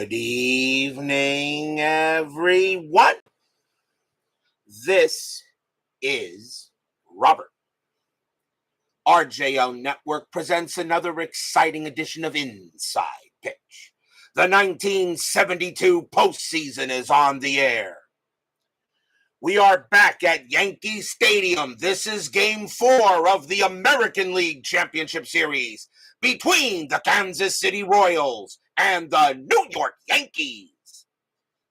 Good evening, everyone. This is Robert. RJO Network presents another exciting edition of Inside Pitch. The 1972 postseason is on the air. We are back at Yankee Stadium. This is Game 4 of the American League Championship Series between the Kansas City Royals and the New York Yankees.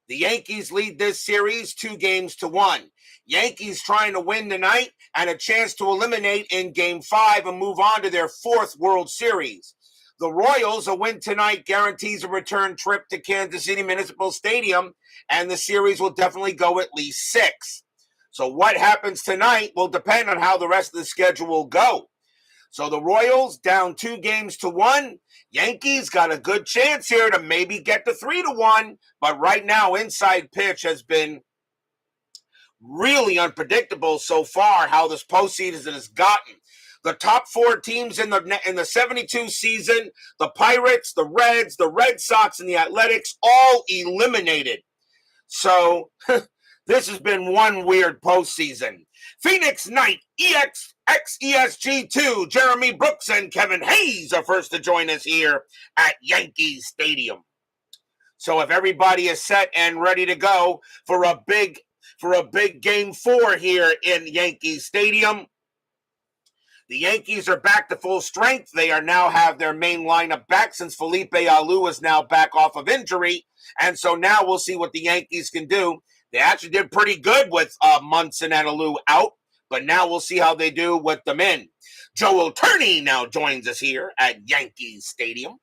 The Yankees lead this series 2-1. Yankees trying to win tonight and a chance to eliminate in Game 5 and move on to their 4th World Series. The Royals, a win tonight guarantees a return trip to Kansas City Municipal Stadium, and the series will definitely go at least 6. So what happens tonight will depend on how the rest of the schedule will go. So the Royals down 2-1. Yankees got a good chance here to maybe get to 3-1, but right now Inside Pitch has been really unpredictable so far how this postseason has gotten. The top 4 teams in the 72 season, the Pirates, the Reds, the Red Sox, and the Athletics, all eliminated. So this has been one weird postseason. Phoenix Knight, XESG2, Jeremy Brooks, and Kevin Hayes are first to join us here at Yankee Stadium. So if everybody is set and ready to go for a big Game 4 here in Yankee Stadium, the Yankees are back to full strength. They are now have their main lineup back since Felipe Alou is now back off of injury. And so now we'll see what the Yankees can do. They actually did pretty good with Munson and Alou out, but now we'll see how they do with them in. Joel Turney now joins us here at Yankee Stadium.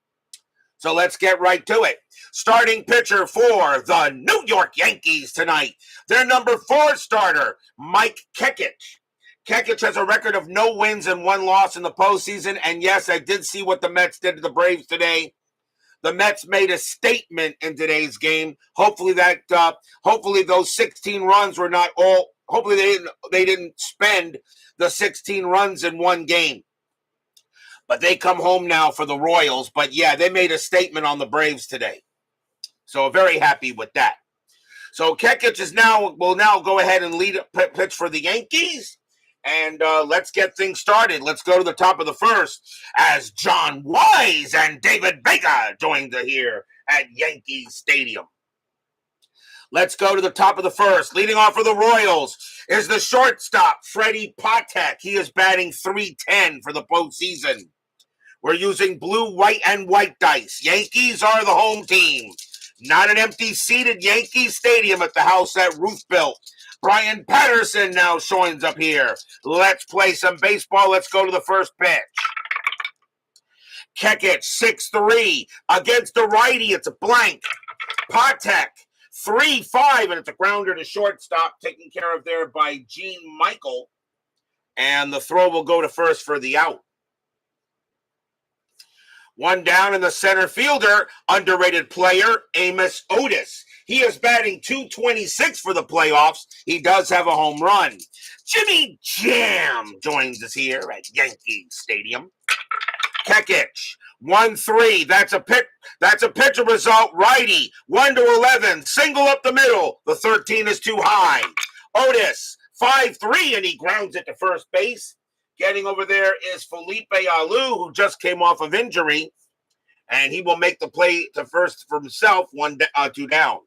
So let's get right to it. Starting pitcher for the New York Yankees tonight, their number 4 starter, Mike Kekich. Kekich has a record of no wins and 1 loss in the postseason. And yes, I did see what the Mets did to the Braves today. The Mets made a statement in today's game. Hopefully those 16 runs were not all. Hopefully they didn't spend the 16 runs in one game. But they come home now for the Royals. But yeah, they made a statement on the Braves today. So very happy with that. So Kekich will now go ahead and lead a pitch for the Yankees. And let's get things started. Let's go to the top of the first as John Wise and David Vega join here at Yankee Stadium. Let's go to the top of the first. Leading off for the Royals is the shortstop, Freddie Patek. He is batting .310 for the postseason. We're using blue, white, and white dice. Yankees are the home team. Not an empty seated Yankee Stadium at the house that Ruth built. Brian Patterson now joins up here. Let's play some baseball. Let's go to the first pitch. Kekich, 6'3", against the righty. It's a blank. Patek, 3-5, and it's a grounder to shortstop, taken care of there by Gene Michael. And the throw will go to first for the out. One down in the center fielder, underrated player, Amos Otis. He is batting .226 for the playoffs. He does have a home run. Jimmy Jam joins us here at Yankee Stadium. Kekich, 1-3. That's a pitcher result. Righty, 1-11. Single up the middle. The 13 is too high. Otis, 5-3, and he grounds it to first base. Getting over there is Felipe Alou, who just came off of injury, and he will make the play to first for himself, 2 down.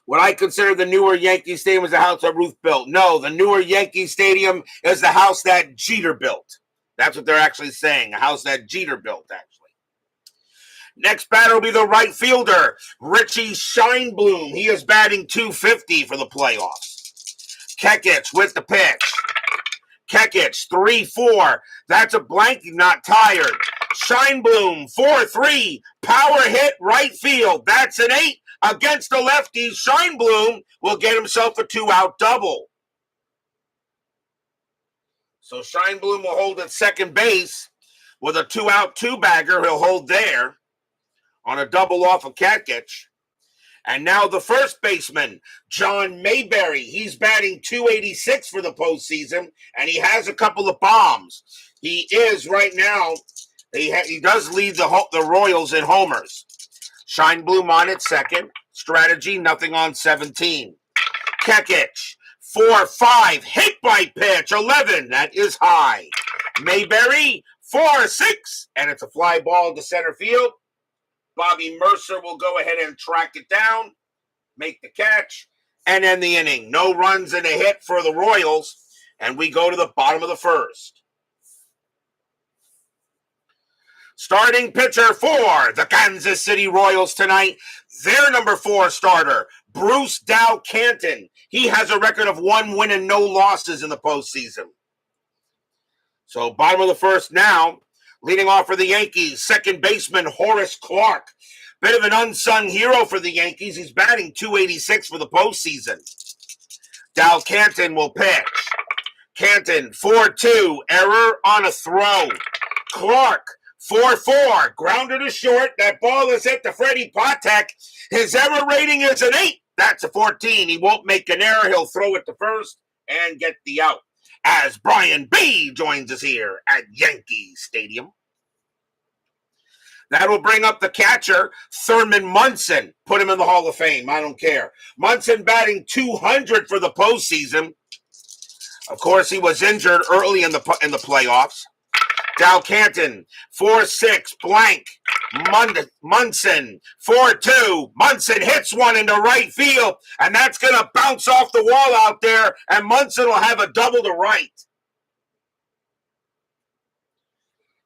What I consider the newer Yankee Stadium is the house that Ruth built. No, the newer Yankee Stadium is the house that Jeter built. That's what they're actually saying, a house that Jeter built, actually. Next batter will be the right fielder, Richie Scheinblum. He is batting .250 for the playoffs. Kekich with the pitch. Kekich, 3-4. That's a blank, not tired. Scheinblum, 4-3. Power hit right field. That's an 8 against the lefty. Scheinblum will get himself a 2-out double. So Scheinblum will hold at second base with a 2-out 2-bagger. He'll hold there on a double off of Kekich. And now the first baseman, John Mayberry. He's batting .286 for the postseason, and he has a couple of bombs. He is right now, he does lead the Royals in homers. Shine Bloom on at second. Strategy, nothing on 17. Kekich, 4-5, hit by pitch, 11, that is high. Mayberry, 4-6, and it's a fly ball to center field. Bobby Mercer will go ahead and track it down, make the catch, and end the inning. No runs and a hit for the Royals, and we go to the bottom of the first. Starting pitcher for the Kansas City Royals tonight, their number 4 starter, Bruce Canton. He has a record of 1 win and no losses in the postseason. So bottom of the first now, leading off for the Yankees, second baseman Horace Clarke. Bit of an unsung hero for the Yankees. He's batting .286 for the postseason. Canton will pitch. Canton, 4-2, error on a throw. Clarke, 4-4, grounder to short. That ball is hit to Freddie Patek. His error rating is an 8. That's a 14. He won't make an error. He'll throw it to first and get the out. As Brian B. joins us here at Yankee Stadium. That'll bring up the catcher, Thurman Munson. Put him in the Hall of Fame. I don't care. Munson batting .200 for the postseason. Of course, he was injured early in the playoffs. Canton, 4-6, blank. Munson, 4-2. Munson hits one into right field, and that's going to bounce off the wall out there, and Munson will have a double to right.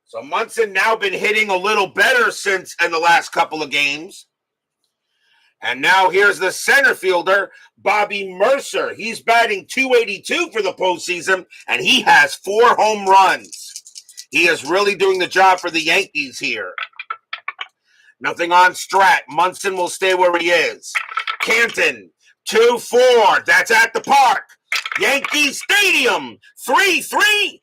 So Munson now been hitting a little better since in the last couple of games. And now here's the center fielder, Bobby Mercer. He's batting .282 for the postseason, and he has 4 home runs. He is really doing the job for the Yankees here. Nothing on Strat. Munson will stay where he is. Canton, 2-4. That's at the park. Yankee Stadium, 3-3.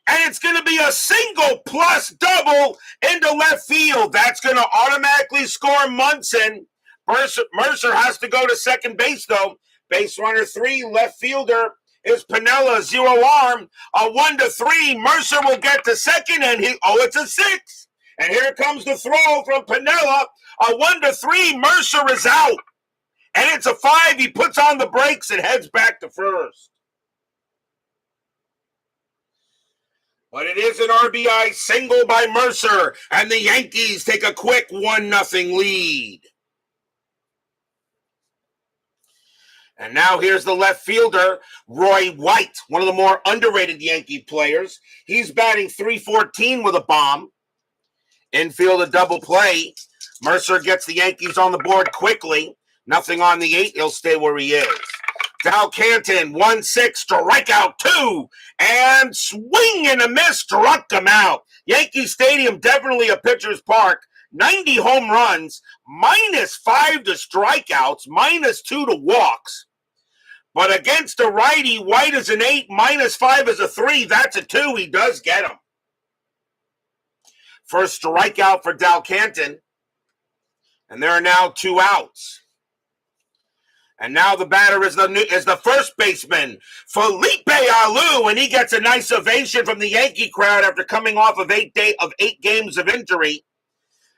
And it's going to be a single plus double into left field. That's going to automatically score Munson. Mercer has to go to second base, though. Base runner 3, left fielder is Piniella, 0 arm. A 1-3. Mercer will get to second, and it's a 6. And here comes the throw from Piniella. A 1-3. Mercer is out. And it's a 5. He puts on the brakes and heads back to first. But it is an RBI single by Mercer, and the Yankees take a quick 1-0 lead. And now here's the left fielder, Roy White, one of the more underrated Yankee players. He's batting .314 with a bomb. Infield a double play. Mercer gets the Yankees on the board quickly. Nothing on the 8. He'll stay where he is. Canton, 1-6, strikeout 2, and swing and a miss, struck him out. Yankee Stadium, definitely a pitcher's park. 90 home runs, -5 to strikeouts, -2 to walks. But against a righty, White is an 8, -5 is a 3. That's a 2. He does get him. First strikeout for Canton, and there are now 2 outs. And now the batter is the first baseman, Felipe Alou, and he gets a nice ovation from the Yankee crowd after coming off of 8 games of injury.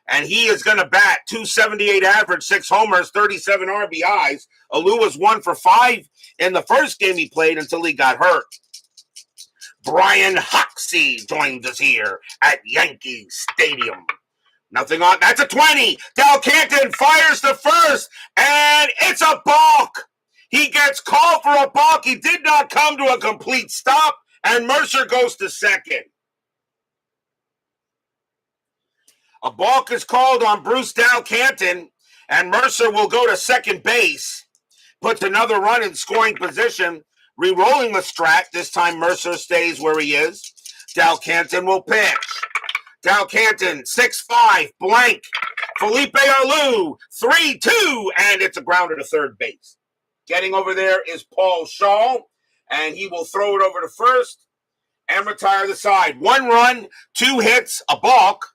And he is going to bat .278 average, 6 homers, 37 RBIs. Alou was 1 for 5 in the first game he played until he got hurt. Brian Hoxie joins us here at Yankee Stadium. Nothing on. That's a 20. Canton fires to first, and it's a balk. He gets called for a balk. He did not come to a complete stop, and Mercer goes to second. A balk is called on Bruce Canton, and Mercer will go to second base. Puts another run in scoring position, re-rolling the Strat. This time Mercer stays where he is. Canton will pitch. Canton, 6-5, blank. Felipe Alou, 3-2, and it's a grounder to third base. Getting over there is Paul Shaw, and he will throw it over to first and retire the side. 1 run, 2 hits, a balk.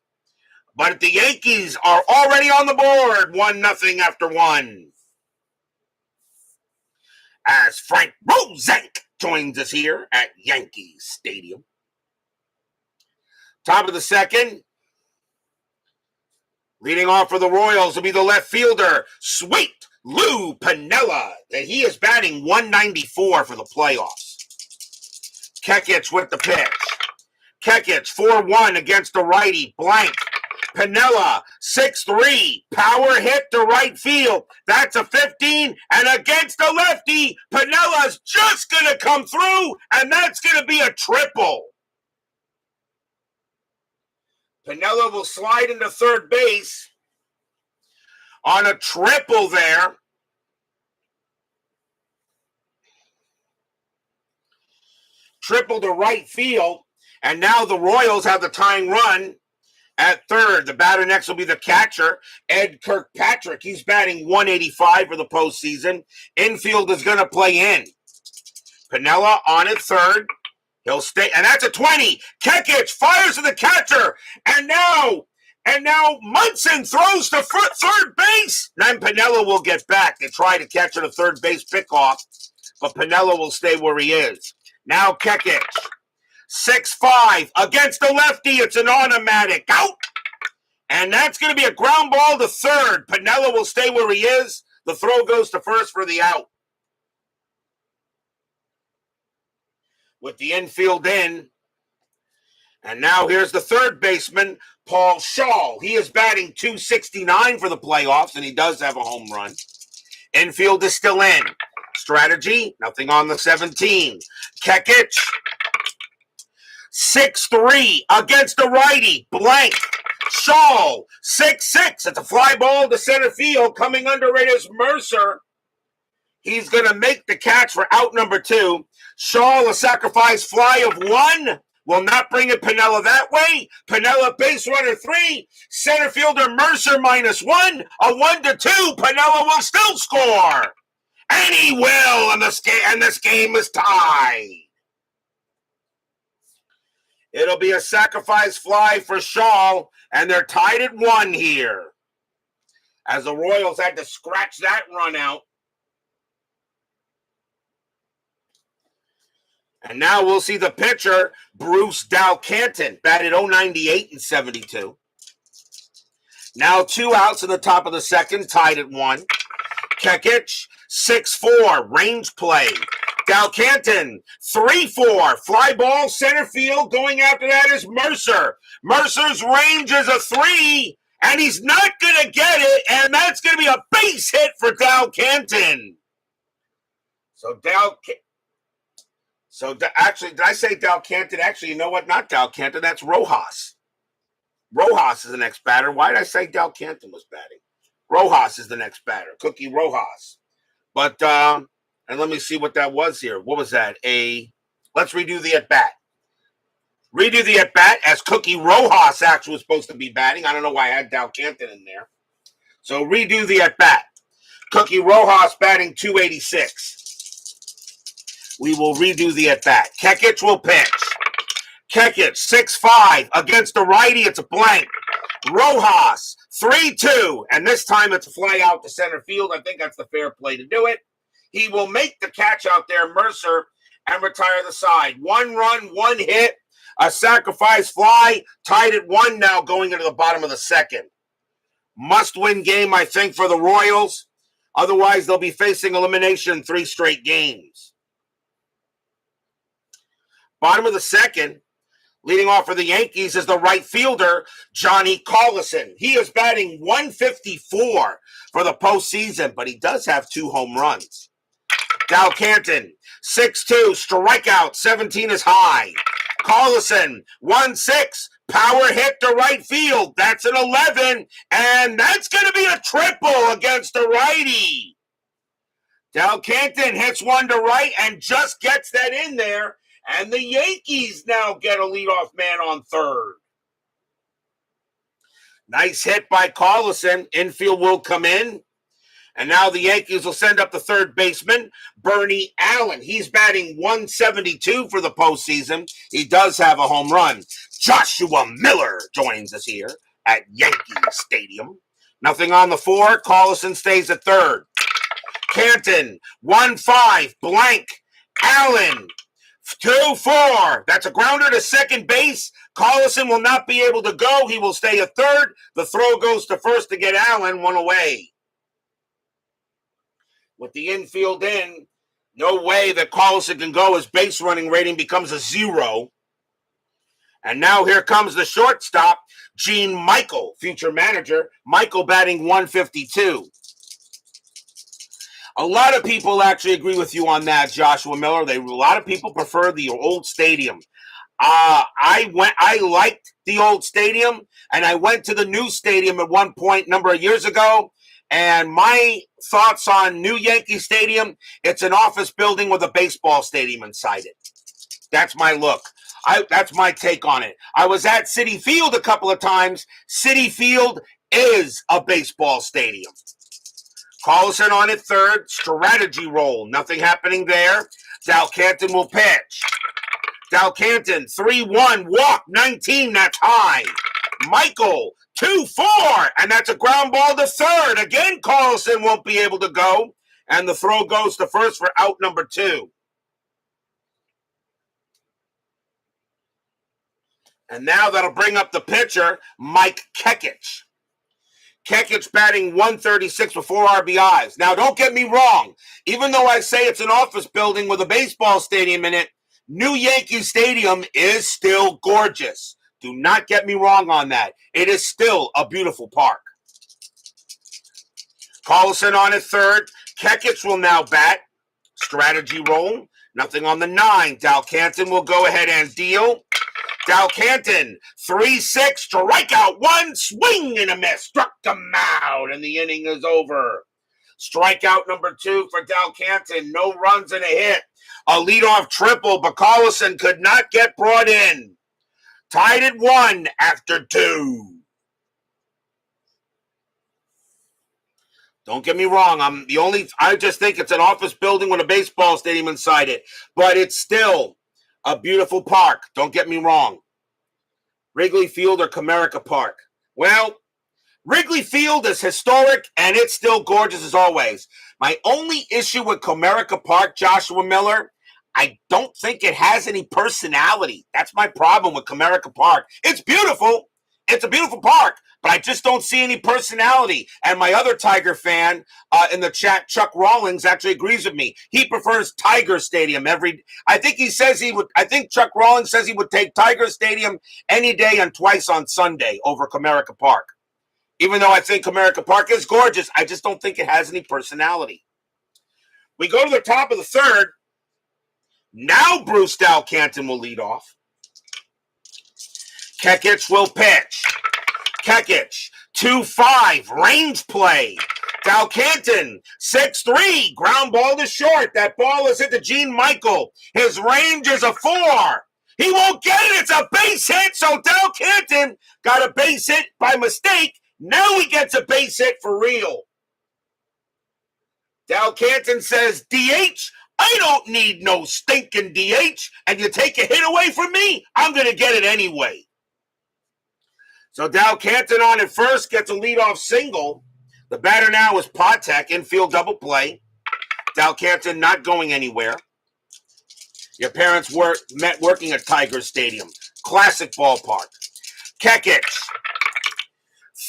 But the Yankees are already on the board, 1-0 after 1. As Frank Rosenk joins us here at Yankee Stadium. Top of the second. Leading off for the Royals will be the left fielder, Sweet Lou Piniella. He is batting 194 for the playoffs. Kekich with the pitch. Kekich, 4-1 against the righty, blank. Piniella, 6-3, power hit to right field. That's a 15, and against the lefty, Piniella's just going to come through, and that's going to be a triple. Piniella will slide into third base on a triple there. Triple to right field, and now the Royals have the tying run at third. The batter next will be the catcher, Ed Kirkpatrick. He's batting 185 for the postseason. Infield is going to play in. Piniella on at third. He'll stay, and that's a 20. Kekich fires to the catcher, and now Munson throws to third base. Then Piniella will get back. They try to catch at a third base pickoff, but Piniella will stay where he is. Now Kekich, 6-5 against the lefty. It's an automatic out, and that's going to be a ground ball to third. Piniella will stay where he is. The throw goes to first for the out. With the infield in, and now here's the third baseman, Paul Shaw. He is batting 269 for the playoffs, and he does have a home run. Infield is still in. Strategy, nothing on the 17. Kekich, 6-3 against the righty, blank. Shaw, 6-6. It's a fly ball to center field. Coming under it is Mercer. He's going to make the catch for out number 2. Shaw, a sacrifice fly of 1. Will not bring it Piniella that way. Piniella, base runner 3. Center fielder Mercer -1. A 1-2. Piniella will still score. And he will, and this game is tied. It'll be a sacrifice fly for Shaw, and they're tied at 1 here. As the Royals had to scratch that run out. And now we'll see the pitcher, Bruce Canton, batted .098 in 72. Now 2 outs in the top of the second, tied at 1. Kekich, 6-4, range play. Canton, 3-4, fly ball, center field. Going after that is Mercer. Mercer's range is a 3, and he's not going to get it, and that's going to be a base hit for Canton. Actually, did I say Canton? Actually, you know what? Not Canton. That's Rojas. Rojas is the next batter. Why did I say Canton was batting? Rojas is the next batter. Cookie Rojas. But, and let me see what that was here. What was that? Let's redo the at-bat. Redo the at-bat as Cookie Rojas actually was supposed to be batting. I don't know why I had Canton in there. So redo the at-bat. Cookie Rojas batting 286. We will redo the at-bat. Kekich will pitch. Kekich, 6-5 against the righty. It's a blank. Rojas, 3-2. And this time it's a fly out to center field. I think that's the fair play to do it. He will make the catch out there, Mercer, and retire the side. 1 run, 1 hit, a sacrifice fly, tied at 1 now going into the bottom of the second. Must-win game, I think, for the Royals. Otherwise, they'll be facing elimination in 3 straight games. Bottom of the second, leading off for the Yankees is the right fielder, Johnny Collison. He is batting 154 for the postseason, but he does have 2 home runs. Canton, 6-2, strikeout, 17 is high. Collison, 1-6, power hit to right field. That's an 11, and that's going to be a triple against the righty. Canton hits 1 to right and just gets that in there. And the Yankees now get a leadoff man on third. Nice hit by Collison. Infield will come in. And now the Yankees will send up the third baseman, Bernie Allen. He's batting 172 for the postseason. He does have a home run. Joshua Miller joins us here at Yankee Stadium. Nothing on the 4. Collison stays at third. Canton, 1-5, blank. Allen, 2-4. That's a grounder to second base. Collison will not be able to go. He will stay at third. The throw goes to first to get Allen, one away. With the infield in, no way that Collison can go. His base running rating becomes a 0. And now here comes the shortstop, Gene Michael, future manager. Michael batting 152. A lot of people actually agree with you on that, Joshua Miller. A lot of people prefer the old stadium. I liked the old stadium, and I went to the new stadium at one point a number of years ago. And my thoughts on new Yankee Stadium, it's an office building with a baseball stadium inside it. That's my look. That's my take on it. I was at Citi Field a couple of times. Citi Field is a baseball stadium. Collison on at third. Strategy roll. Nothing happening there. Canton will pitch. Canton, 3-1. Walk, 19. That's high. Michael, 2-4. And that's a ground ball to third. Again, Collison won't be able to go. And the throw goes to first for out number 2. And now that'll bring up the pitcher, Mike Kekich. Kekich batting 136 with 4 RBIs. Now, don't get me wrong. Even though I say it's an office building with a baseball stadium in it, new Yankee Stadium is still gorgeous. Do not get me wrong on that. It is still a beautiful park. Collison on at third. Kekich will now bat. Strategy roll. Nothing on the 9. Canton will go ahead and deal. Canton, 3-6, strikeout 1, swing and a miss, struck him out, and the inning is over. Strikeout number 2 for Canton, no runs and a hit. A leadoff triple, but Collison could not get brought in. Tied at 1 after 2. Don't get me wrong, I just think it's an office building with a baseball stadium inside it, but it's still a beautiful park. Don't get me wrong. Wrigley Field or Comerica Park? Well, Wrigley Field is historic, and it's still gorgeous as always. My only issue with Comerica Park, Joshua Miller, I don't think it has any personality. That's my problem with Comerica Park. It's beautiful. It's a beautiful park, but I just don't see any personality. And my other Tiger fan in the chat, Chuck Rawlings, actually agrees with me. He prefers Tiger Stadium I think Chuck Rawlings says he would take Tiger Stadium any day and twice on Sunday over Comerica Park. Even though I think Comerica Park is gorgeous, I just don't think it has any personality. We go to the top of the third. Now Bruce Canton will lead off. Kekich will pitch. Kekich, 2-5, range play. Canton, 6-3, ground ball to short. That ball is hit to Gene Michael. His range is a 4. He won't get it. It's a base hit. So Canton got a base hit by mistake. Now he gets a base hit for real. Canton says, DH, I don't need no stinking DH. And you take a hit away from me, I'm going to get it anyway. So Canton on at first gets a leadoff single. The batter now is Patek, infield double play. Canton not going anywhere. Your parents met working at Tiger Stadium. Classic ballpark. Kekich,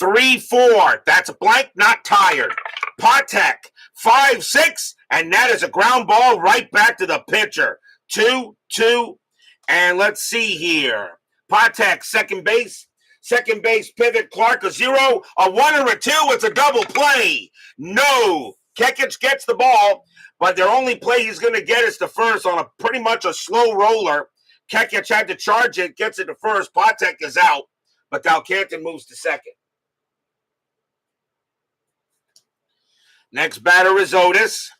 3-4. That's a blank, not tired. Patek, 5-6. And that is a ground ball right back to the pitcher. 2-2. And let's see here. Patek, second base. Second base pivot, Clark, a 0, a 1 or a 2, it's a double play. No. Kekich gets the ball, but their only play he's going to get is to first on pretty much a slow roller. Kekich had to charge it, gets it to first. Patek is out, but Canton moves to second. Next batter is Otis.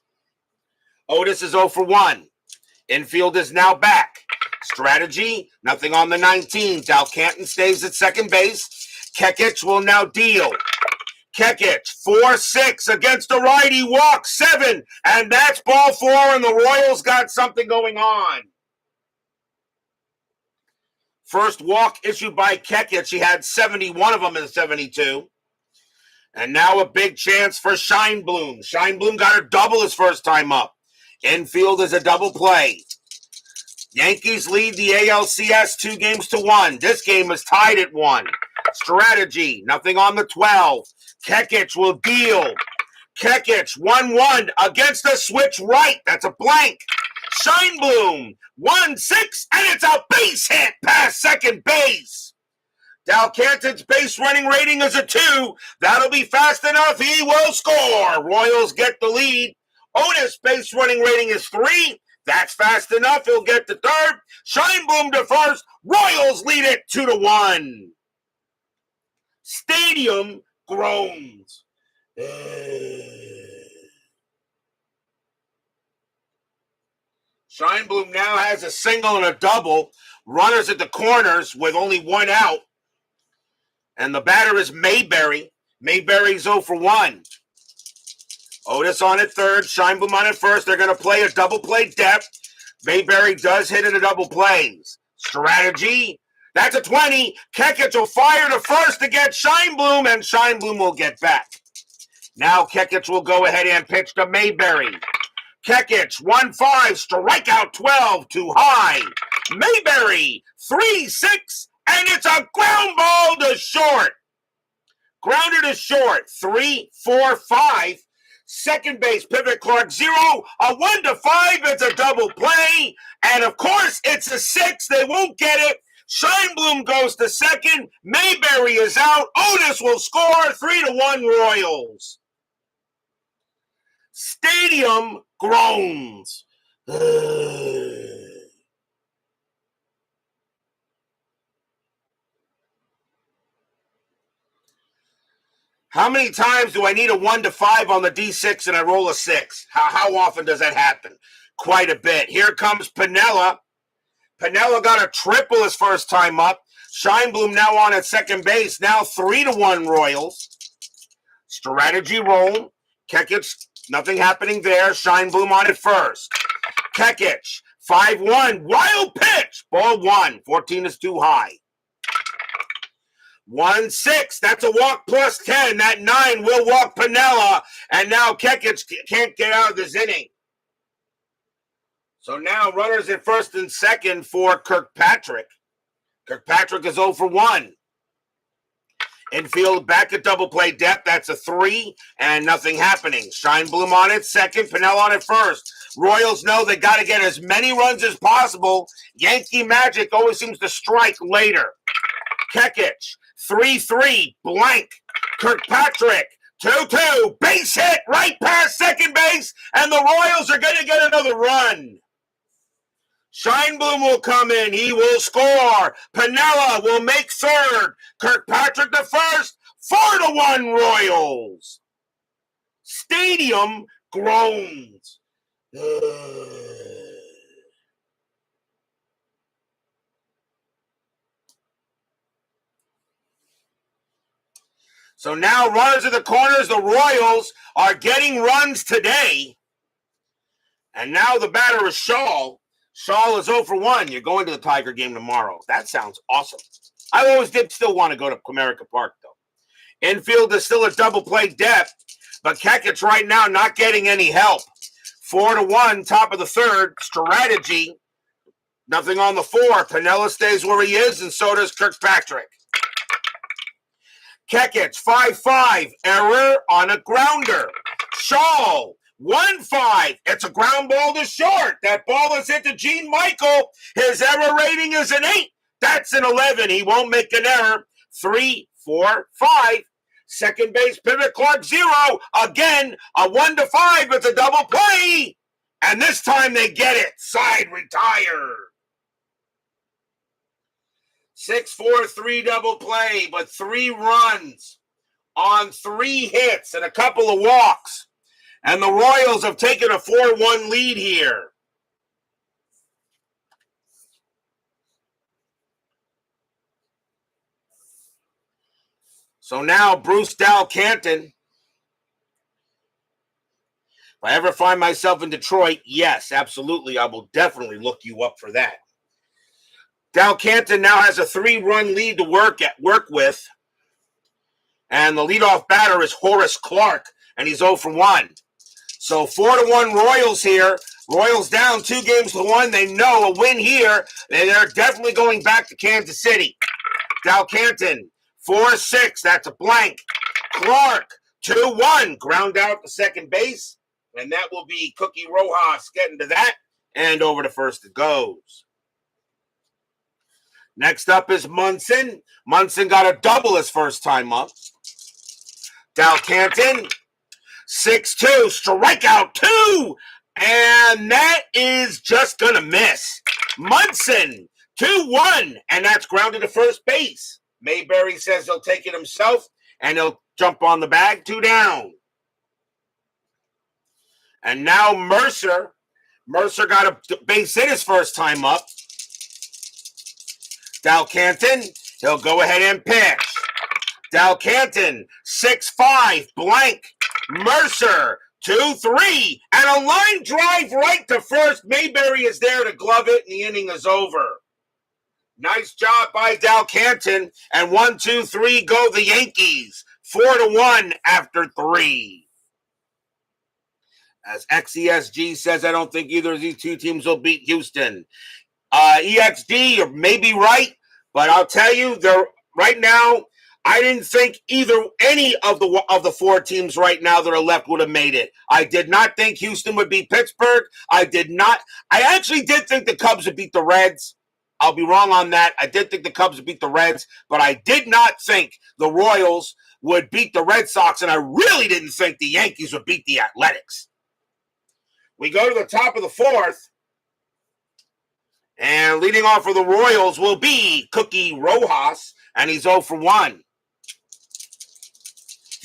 Otis is 0 for 1. Infield is now back. Strategy, nothing on the 19. Canton stays at second base. Kekich will now deal. Kekich, 4-6 against a righty, walk 7. And that's ball 4, and the Royals got something going on. First walk issued by Kekich. He had 71 of them in 72. And now a big chance for Scheinblum. Scheinblum got a double his first time up. Infield is a double play. Yankees lead the ALCS 2-1. This game is tied at 1. Strategy, nothing on the 12. Kekich will deal. Kekich, 1-1 against the switch right. That's a blank. Scheinblum, 1-6, and it's a base hit past second base. Canton's base running rating is a 2. That'll be fast enough. He will score. Royals get the lead. Otis' base running rating is 3. That's fast enough. He'll get the third. Scheinblum to first. Royals lead it 2-1. Stadium groans. Scheinblum now has a single and a double. Runners at the corners with only 1 out. And the batter is Mayberry. Mayberry's 0 for 1. Otis on at third. Scheinblum on at first. They're going to play a double play depth. Mayberry does hit it a double plays. Strategy. That's a 20. Kekich will fire to first to get Scheinblum, and Scheinblum will get back. Now Kekich will go ahead and pitch to Mayberry. Kekich, 1-5, strikeout 12, too high. Mayberry, 3-6, and it's a ground ball to short. Grounded to short, 3-4-5. Second base, Pivot Clark, 0. A 1-5, it's a double play. And of course, it's a 6. They won't get it. Scheinblum goes to second. Mayberry is out. Otis will score. 3-1 Royals. Stadium groans. How many times do I need a 1-5 on the D6 and I roll a 6? How often does that happen? Quite a bit. Here comes Piniella. Piniella got a triple his first time up. Scheinblum now on at second base. Now 3-1 Royals. Strategy roll. Kekich, nothing happening there. Scheinblum on at first. Kekich, 5-1. Wild pitch. Ball 1. 14 is too high. 1-6. That's a walk plus 10. That 9 will walk Piniella. And now Kekich can't get out of this inning. So now runners at first and second for Kirkpatrick. Kirkpatrick is 0 for 1. Infield back at double play depth. That's a 3 and nothing happening. Scheinblum on it second. Piniella on it first. Royals know they got to get as many runs as possible. Yankee magic always seems to strike later. Kekich, 3-3, blank. Kirkpatrick, 2-2, base hit right past second base, and the Royals are going to get another run. Scheinblum will come in. He will score. Piniella will make third. Kirkpatrick to first. 4-1 Royals. Stadium groans. So now runners at the corners. The Royals are getting runs today. And now the batter is Shaw. Shaw is 0 for 1. You're going to the Tiger game tomorrow. That sounds awesome. I always did still want to go to Comerica Park, though. Infield is still a double play depth, but Kekich right now not getting any help. 4-1, top of the third. Strategy, nothing on the 4. Piniella stays where he is, and so does Kirkpatrick. Kekich, 5-5, error on a grounder. Shaw, 1-5. It's a ground ball to short. That ball is hit to Gene Michael. His error rating is an 8. That's an 11. He won't make an error. 3-4-5. Second base, Pivot Clark, 0. Again, a 1-5. It's a double play. And this time they get it. Side retired. 6-4-3 double play, but 3 runs on 3 hits and a couple of walks. And the Royals have taken a 4-1 lead here. So now Bruce Canton. If I ever find myself in Detroit, yes, absolutely, I will definitely look you up for that. Canton now has a 3-run lead to work with. And the leadoff batter is Horace Clark, and he's 0 for 1. So 4-1 Royals here. Royals down 2-1. They know a win here. They're definitely going back to Kansas City. Canton, 4-6. That's a blank. Clark, 2-1. Ground out to second base. And that will be Cookie Rojas getting to that. And over to first it goes. Next up is Munson. Munson got a double his first time up. Canton, 6-2. Strikeout 2. And that is just going to miss. Munson, 2-1. And that's grounded to first base. Mayberry says he'll take it himself. And he'll jump on the bag. 2 down. And now Mercer. Mercer got a base hit his first time up. Canton, he'll go ahead and pitch. Canton, 6-5, blank. Mercer, 2-3, and a line drive right to first. Mayberry is there to glove it, and the inning is over. Nice job by Canton, and 1-2-3 go the Yankees. 4-1 after 3. As XESG says, I don't think either of these two teams will beat Houston. EXD may be right, but I'll tell you, right now, I didn't think any of the 4 teams right now that are left would have made it. I did not think Houston would beat Pittsburgh. I actually did think the Cubs would beat the Reds. I'll be wrong on that. I did think the Cubs would beat the Reds, but I did not think the Royals would beat the Red Sox, and I really didn't think the Yankees would beat the Athletics. We go to the top of the 4th. And leading off for the Royals will be Cookie Rojas, and he's 0 for 1.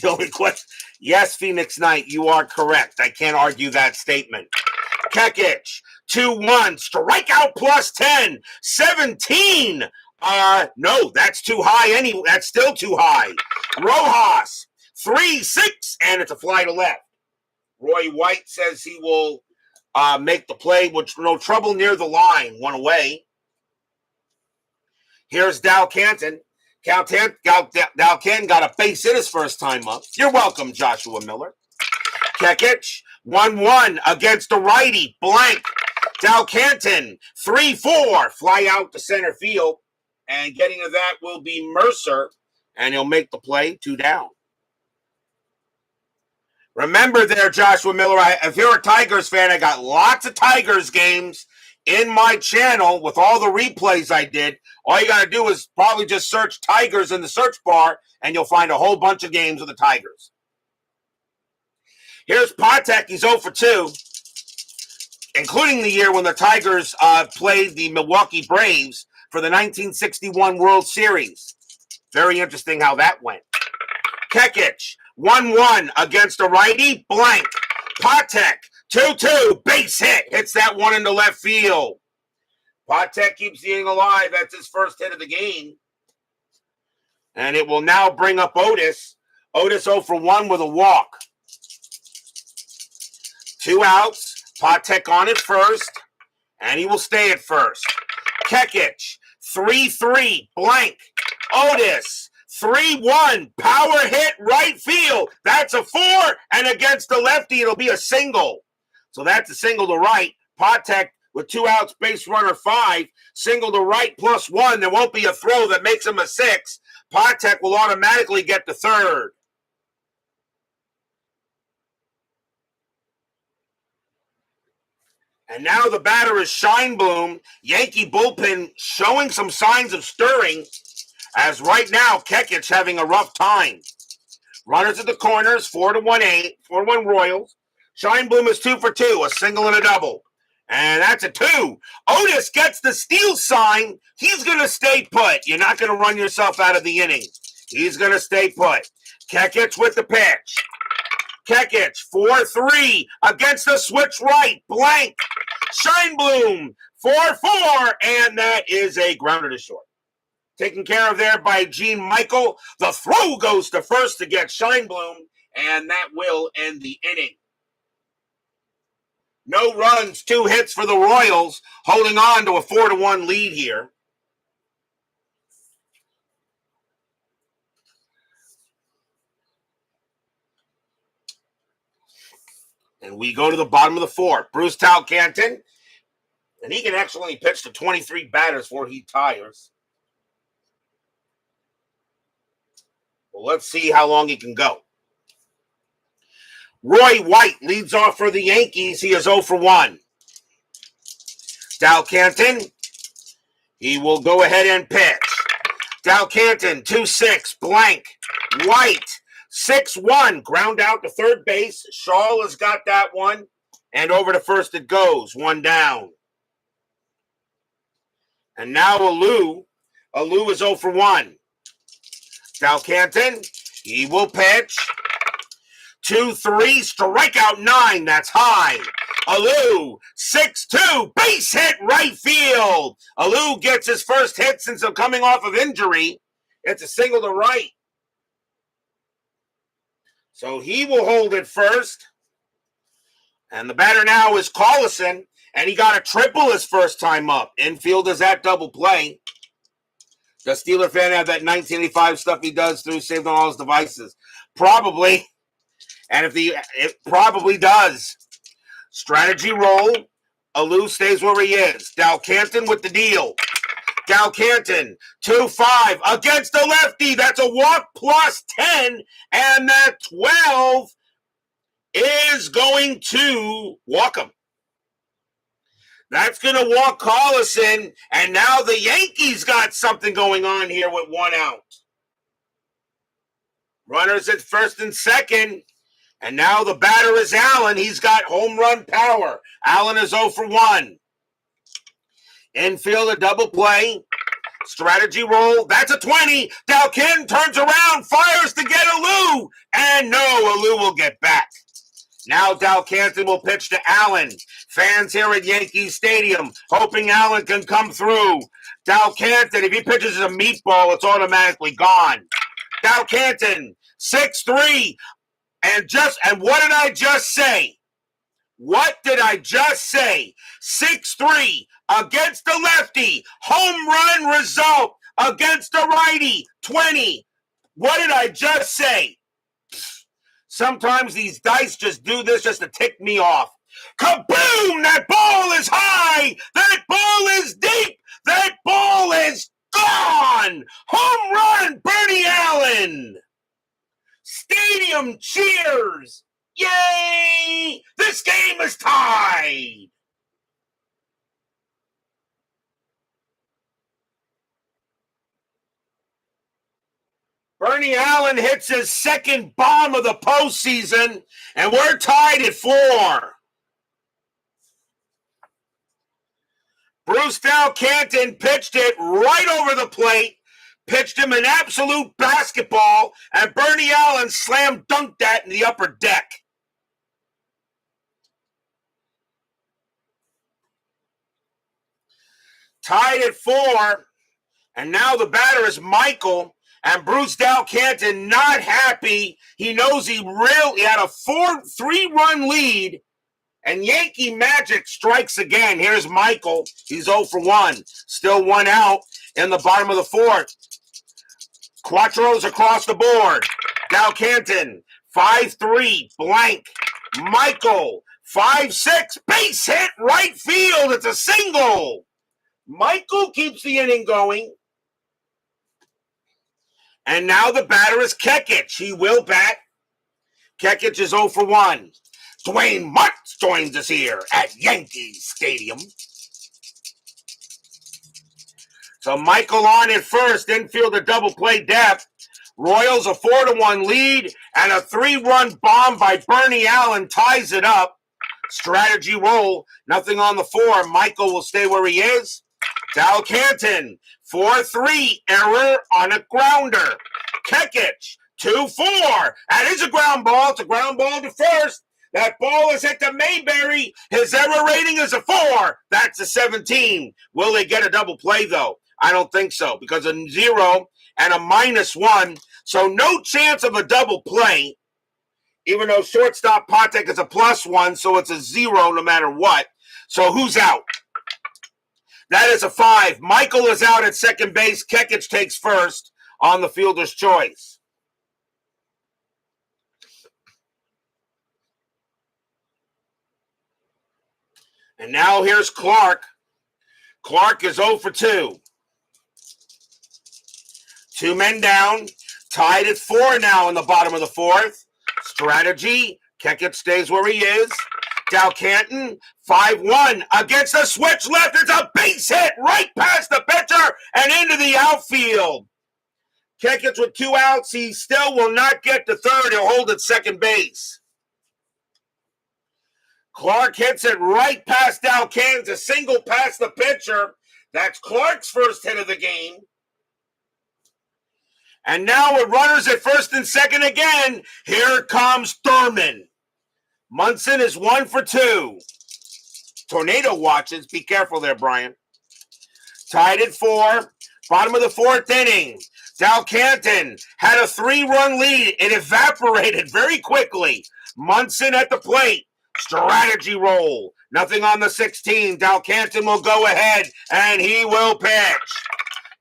The only question, yes, Phoenix Knight, you are correct. I can't argue that statement. Kekich, 2-1, strikeout plus 10, 17. No, that's too high. That's still too high. Rojas, 3-6, and it's a fly to left. Roy White says he will make the play with no trouble near the line. 1 away. Here's Canton. Canton got a base hit his first time up. You're welcome, Joshua Miller. Kekich, 1-1 against the righty. Blank. Canton, 3-4. Fly out to center field. And getting to that will be Mercer. And he'll make the play. 2 down. Remember there, Joshua Miller, if you're a Tigers fan, I got lots of Tigers games in my channel with all the replays I did. All you got to do is probably just search Tigers in the search bar, and you'll find a whole bunch of games of the Tigers. Here's Patek. He's 0 for 2, including the year when the Tigers played the Milwaukee Braves for the 1961 World Series. Very interesting how that went. Kekich, 1-1 against a righty, blank. Patek, 2-2, base hit. Hits that one into left field. Patek keeps the inning alive. That's his first hit of the game. And it will now bring up Otis. Otis 0 for 1 with a walk. 2 outs. Patek on at first. And he will stay at first. Kekich, 3-3, blank. Otis, 3-1, power hit right field. That's a 4, and against the lefty, it'll be a single. So that's a single to right. Patek with 2 outs, base runner 5. Single to right plus 1. There won't be a throw that makes him a 6. Patek will automatically get to third. And now the batter is Scheinblum. Yankee bullpen showing some signs of stirring, as right now Kekich having a rough time. Runners at the corners, 4-1 Royals. Scheinblum is 2 for 2, a single and a double. And that's a 2. Otis gets the steal sign. He's going to stay put. You're not going to run yourself out of the inning. He's going to stay put. Kekich with the pitch. Kekich, 4-3 against the switch right, blank. Scheinblum, 4-4, and that is a grounder to short. Taken care of there by Gene Michael. The throw goes to first to get Scheinblum, and that will end the inning. No runs, 2 hits for the Royals, holding on to a 4-1 lead here. And we go to the bottom of the fourth. Bruce Canton, and he can actually pitch to 23 batters before he tires. Well, let's see how long he can go. Roy White leads off for the Yankees. He is 0 for 1. Canton, he will go ahead and pitch. Canton, 2-6, blank. White, 6-1, ground out to third base. Shaw has got that one. And over to first it goes, one down. And now Alou is 0 for 1. Canton, he will pitch. 2-3, strikeout 9, that's high. Alou, 6-2, base hit right field. Alou gets his first hit since coming off of injury. It's a single to right. So he will hold it first. And the batter now is Collison, and he got a triple his first time up. Infield is at double play. Does Steeler fan have that 1985 stuff he does through saved on all his devices? Probably. And it probably does. Strategy roll. Alou stays where he is. Canton with the deal. Canton, 2-5 against the lefty. That's a walk plus 10. And that 12 is going to walk him. That's going to walk Collison. And now the Yankees got something going on here with 1 out. Runners at first and second. And now the batter is Allen. He's got home run power. Allen is 0 for 1. Infield a double play. Strategy roll. That's a 20. Canton turns around, fires to get Alou. And no, Alou will get back. Now Canton will pitch to Allen. Fans here at Yankee Stadium hoping Allen can come through. Canton, if he pitches a meatball, it's automatically gone. Canton, 6-3. And what did I just say? What did I just say? 6-3 against the lefty. Home run result against the righty. 20. What did I just say? Sometimes these dice just do this just to tick me off. Kaboom! That ball is high. That ball is deep. That ball is gone. Home run, Bernie Allen. Stadium cheers! Yay! This game is tied! Bernie Allen hits his second bomb of the postseason, and we're tied at 4. Bruce Canton pitched it right over the plate. Pitched him an absolute basketball, and Bernie Allen slam dunked that in the upper deck. Tied at 4, and now the batter is Michael, and Bruce Canton not happy. He knows he had a 3-run lead, and Yankee magic strikes again. Here's Michael. He's 0 for 1. Still 1 out in the bottom of the 4th. Quattros across the board. Canton, 5-3, blank. Michael, 5-6, base hit, right field. It's a single. Michael keeps the inning going. And now the batter is Kekich. He will bat. Kekich is 0 for 1. Dwayne Martz joins us here at Yankee Stadium. So Michael on at first, infield a double play depth. Royals a 4-1 lead, and a 3-run bomb by Bernie Allen ties it up. Strategy roll, nothing on the 4. Michael will stay where he is. Canton, 4-3, error on a grounder. Kekich, 2-4. That is a ground ball. It's a ground ball to first. That ball is hit to Mayberry. His error rating is a 4. That's a 17. Will they get a double play, though? I don't think so, because a 0 and a -1. So no chance of a double play, even though shortstop Patek is a +1, so it's a 0 no matter what. So who's out? That is a 5. Michael is out at second base. Kekich takes first on the fielder's choice. And now here's Clark. Clark is 0 for 2. 2 men down. Tied at 4 now in the bottom of the fourth. Strategy. Kekich stays where he is. Canton, 5-1 against the switch left. It's a base hit right past the pitcher and into the outfield. Kekich with 2 outs. He still will not get to third. He'll hold at second base. Clark hits it right past Canton, a single past the pitcher. That's Clark's first hit of the game. And now with runners at first and second again, here comes Thurman. Munson is 1 for 2. Tornado watches. Be careful there, Brian. Tied at 4. Bottom of the fourth inning. Canton had a 3-run lead. It evaporated very quickly. Munson at the plate. Strategy roll. Nothing on the 16. Canton will go ahead, and he will pitch.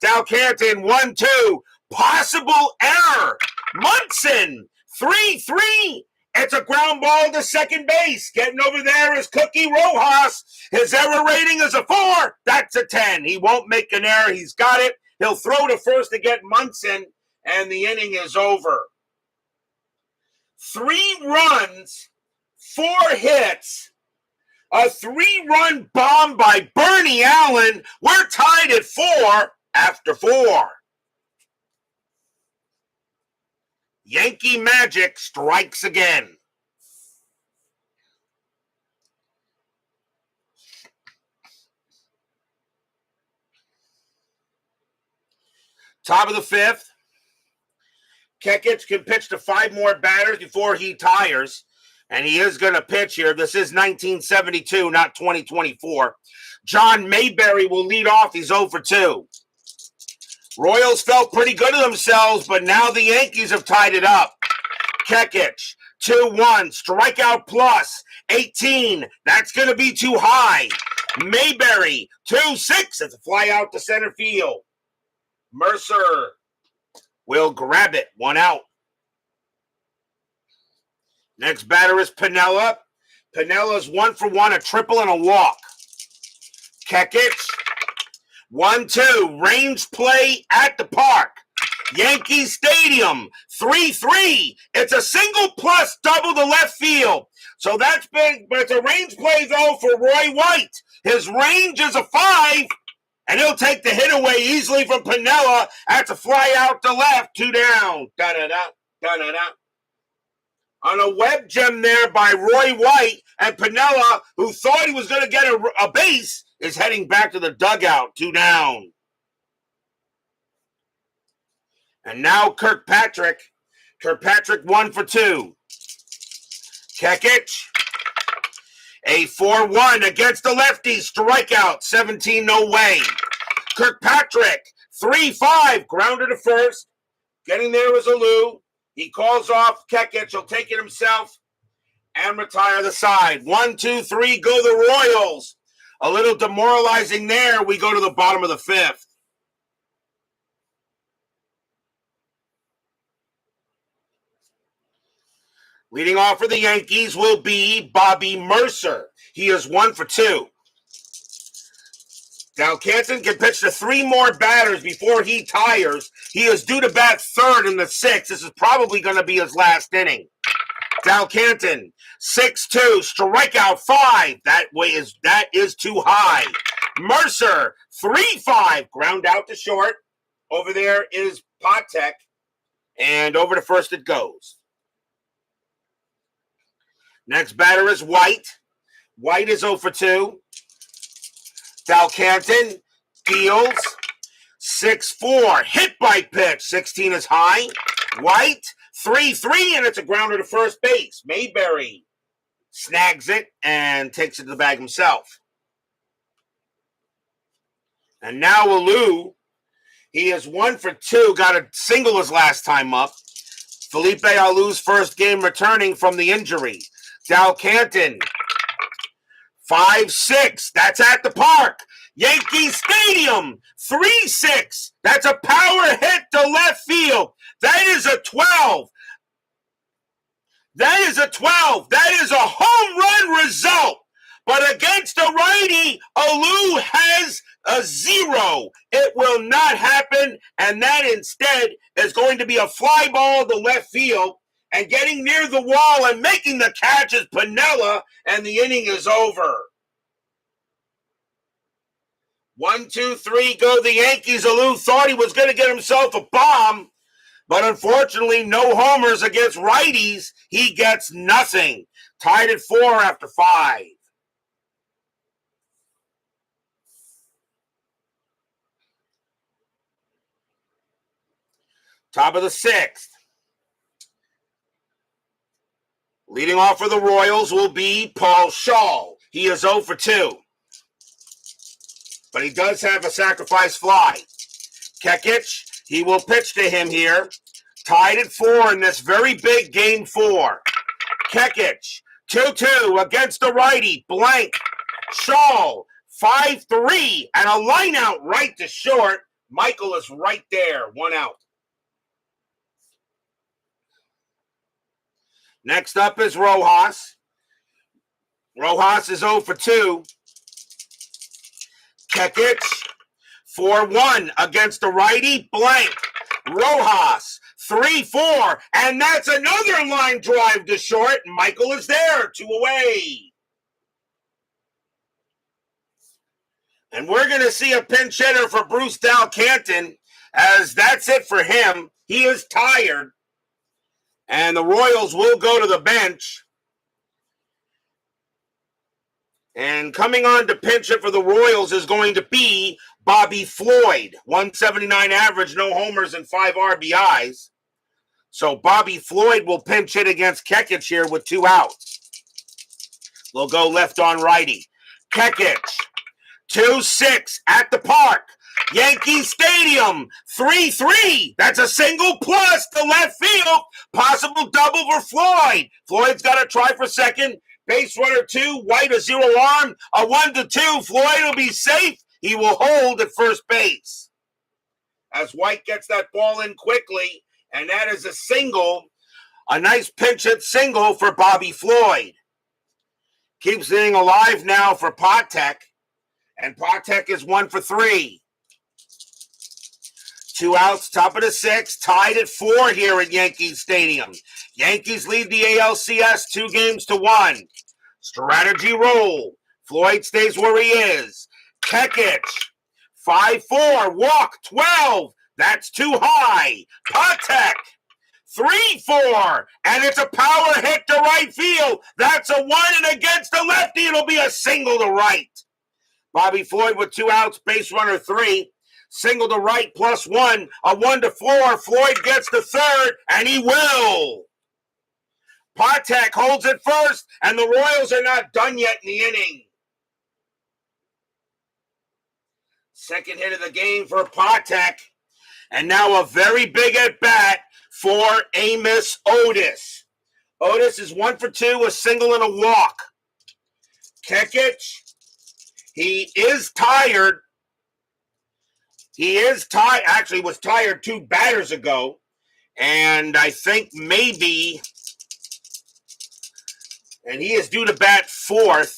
Canton, 1-2. Possible error. Munson, 3-3. It's a ground ball to second base. Getting over there is Cookie Rojas. His error rating is a 4. That's a 10. He won't make an error. He's got it. He'll throw to first to get Munson, and the inning is over. 3 runs, 4 hits, a 3-run bomb by Bernie Allen. We're tied at 4 after 4. Yankee magic strikes again. Top of the 5th. Kekich can pitch to 5 more batters before he tires. And he is going to pitch here. This is 1972, not 2024. John Mayberry will lead off. He's 0 for 2. Royals felt pretty good of themselves, but now the Yankees have tied it up. Kekich, 2-1, strikeout plus, 18. That's going to be too high. Mayberry, 2-6. It's a fly out to center field. Mercer will grab it. 1 out. Next batter is Piniella. Pinella's 1 for 1, a triple and a walk. Kekich, 1-2, range play at the park. Yankee Stadium, 3-3. It's a single plus double to left field. So that's been, but it's a range play though for Roy White. His range is a 5, and he'll take the hit away easily from Piniella. That's a fly out to left, 2 down. Da-da-da, da-da-da. On a web gem there by Roy White, and Piniella, who thought he was going to get a base, is heading back to the dugout, 2 down. And now Kirkpatrick. Kirkpatrick 1 for 2. Kekich, a 4-1 against the lefty. Strikeout, 17, no way. Kirkpatrick, 3-5, grounder to first. Getting there was Alou. He calls off Kekich. He'll take it himself and retire the side. 1, 2, 3, go the Royals. A little demoralizing there. We go to the bottom of the 5th. Leading off for the Yankees will be Bobby Mercer. He is 1 for 2. Canton can pitch to 3 more batters before he tires. He is due to bat third in the 6th. This is probably going to be his last inning. Canton, 6-2, strikeout 5. That is too high. Mercer, 3-5, ground out to short. Over there is Patek, and over to first it goes. Next batter is White. White is 0 for 2. Canton deals 6-4. Hit by pitch. 16 is high. White 3-3, and it's a grounder to first base. Mayberry snags it and takes it to the bag himself. And now Alou, he is 1 for 2. Got a single his last time up. Felipe Alou's first game returning from the injury. Canton, 5-6. That's at the park. Yankee Stadium, 3-6. That's a power hit to left field. That is a 12. That is a 12. That is a home run result But against a righty, Alou has a 0. It will not happen, and that instead is going to be a fly ball to left field. And getting near the wall and making the catch is Piniella, and the inning is over. 1, 2, 3 go the Yankees. Alou thought he was going to get himself a bomb, but unfortunately, no homers against righties. He gets nothing. Tied at 4 after 5. Top of the 6th. Leading off for the Royals will be Paul Shaw. He is 0 for 2. But he does have a sacrifice fly. Kekich, he will pitch to him here. Tied at 4 in this very big game 4. Kekich, 2-2 against the righty. Blank. Shaw, 5-3, and a line out right to short. Michael is right there. 1 out. Next up is Rojas. Rojas is 0 for 2. Kekich, 4-1 against the righty. Blank. Rojas, 3-4, and that's another line drive to short. Michael is there. 2 away. And we're going to see a pinch hitter for Bruce Canton, as that's it for him. He is tired. And the Royals will go to the bench. And coming on to pinch it for the Royals is going to be Bobby Floyd. 179 average, no homers and 5 RBIs. So Bobby Floyd will pinch hit against Kekich here with 2 outs. We'll go left on righty. Kekich, 2-6 at the park. Yankee Stadium, 3-3. That's a single plus to left field. Possible double for Floyd. Floyd's got to try for second. Base runner 2, White a 0 arm. A 1-2. Floyd will be safe. He will hold at first base. As White gets that ball in quickly, and that is a single. A nice pinch hit single for Bobby Floyd. Keeps the inning alive now for Patek. And Patek is 1 for 3. 2 outs, top of the 6th, tied at 4 here at Yankee Stadium. Yankees lead the ALCS 2-1. Strategy roll. Floyd stays where he is. Kekich, 5-4, walk 12. That's too high. Patek, 3-4, and it's a power hit to right field. That's a 1, and against the lefty, it'll be a single to right. Bobby Floyd with 2 outs, base runner 3. Single to right plus 1, a 1-4. Floyd gets the third, and he will. Patek holds it first, and the Royals are not done yet in the inning. Second hit of the game for Patek, and now a very big at-bat for Amos Otis. Otis is 1 for 2, a single and a walk. Kekich, he is tired. He is tired, actually was tired 2 batters ago, and I think maybe, and he is due to bat 4th.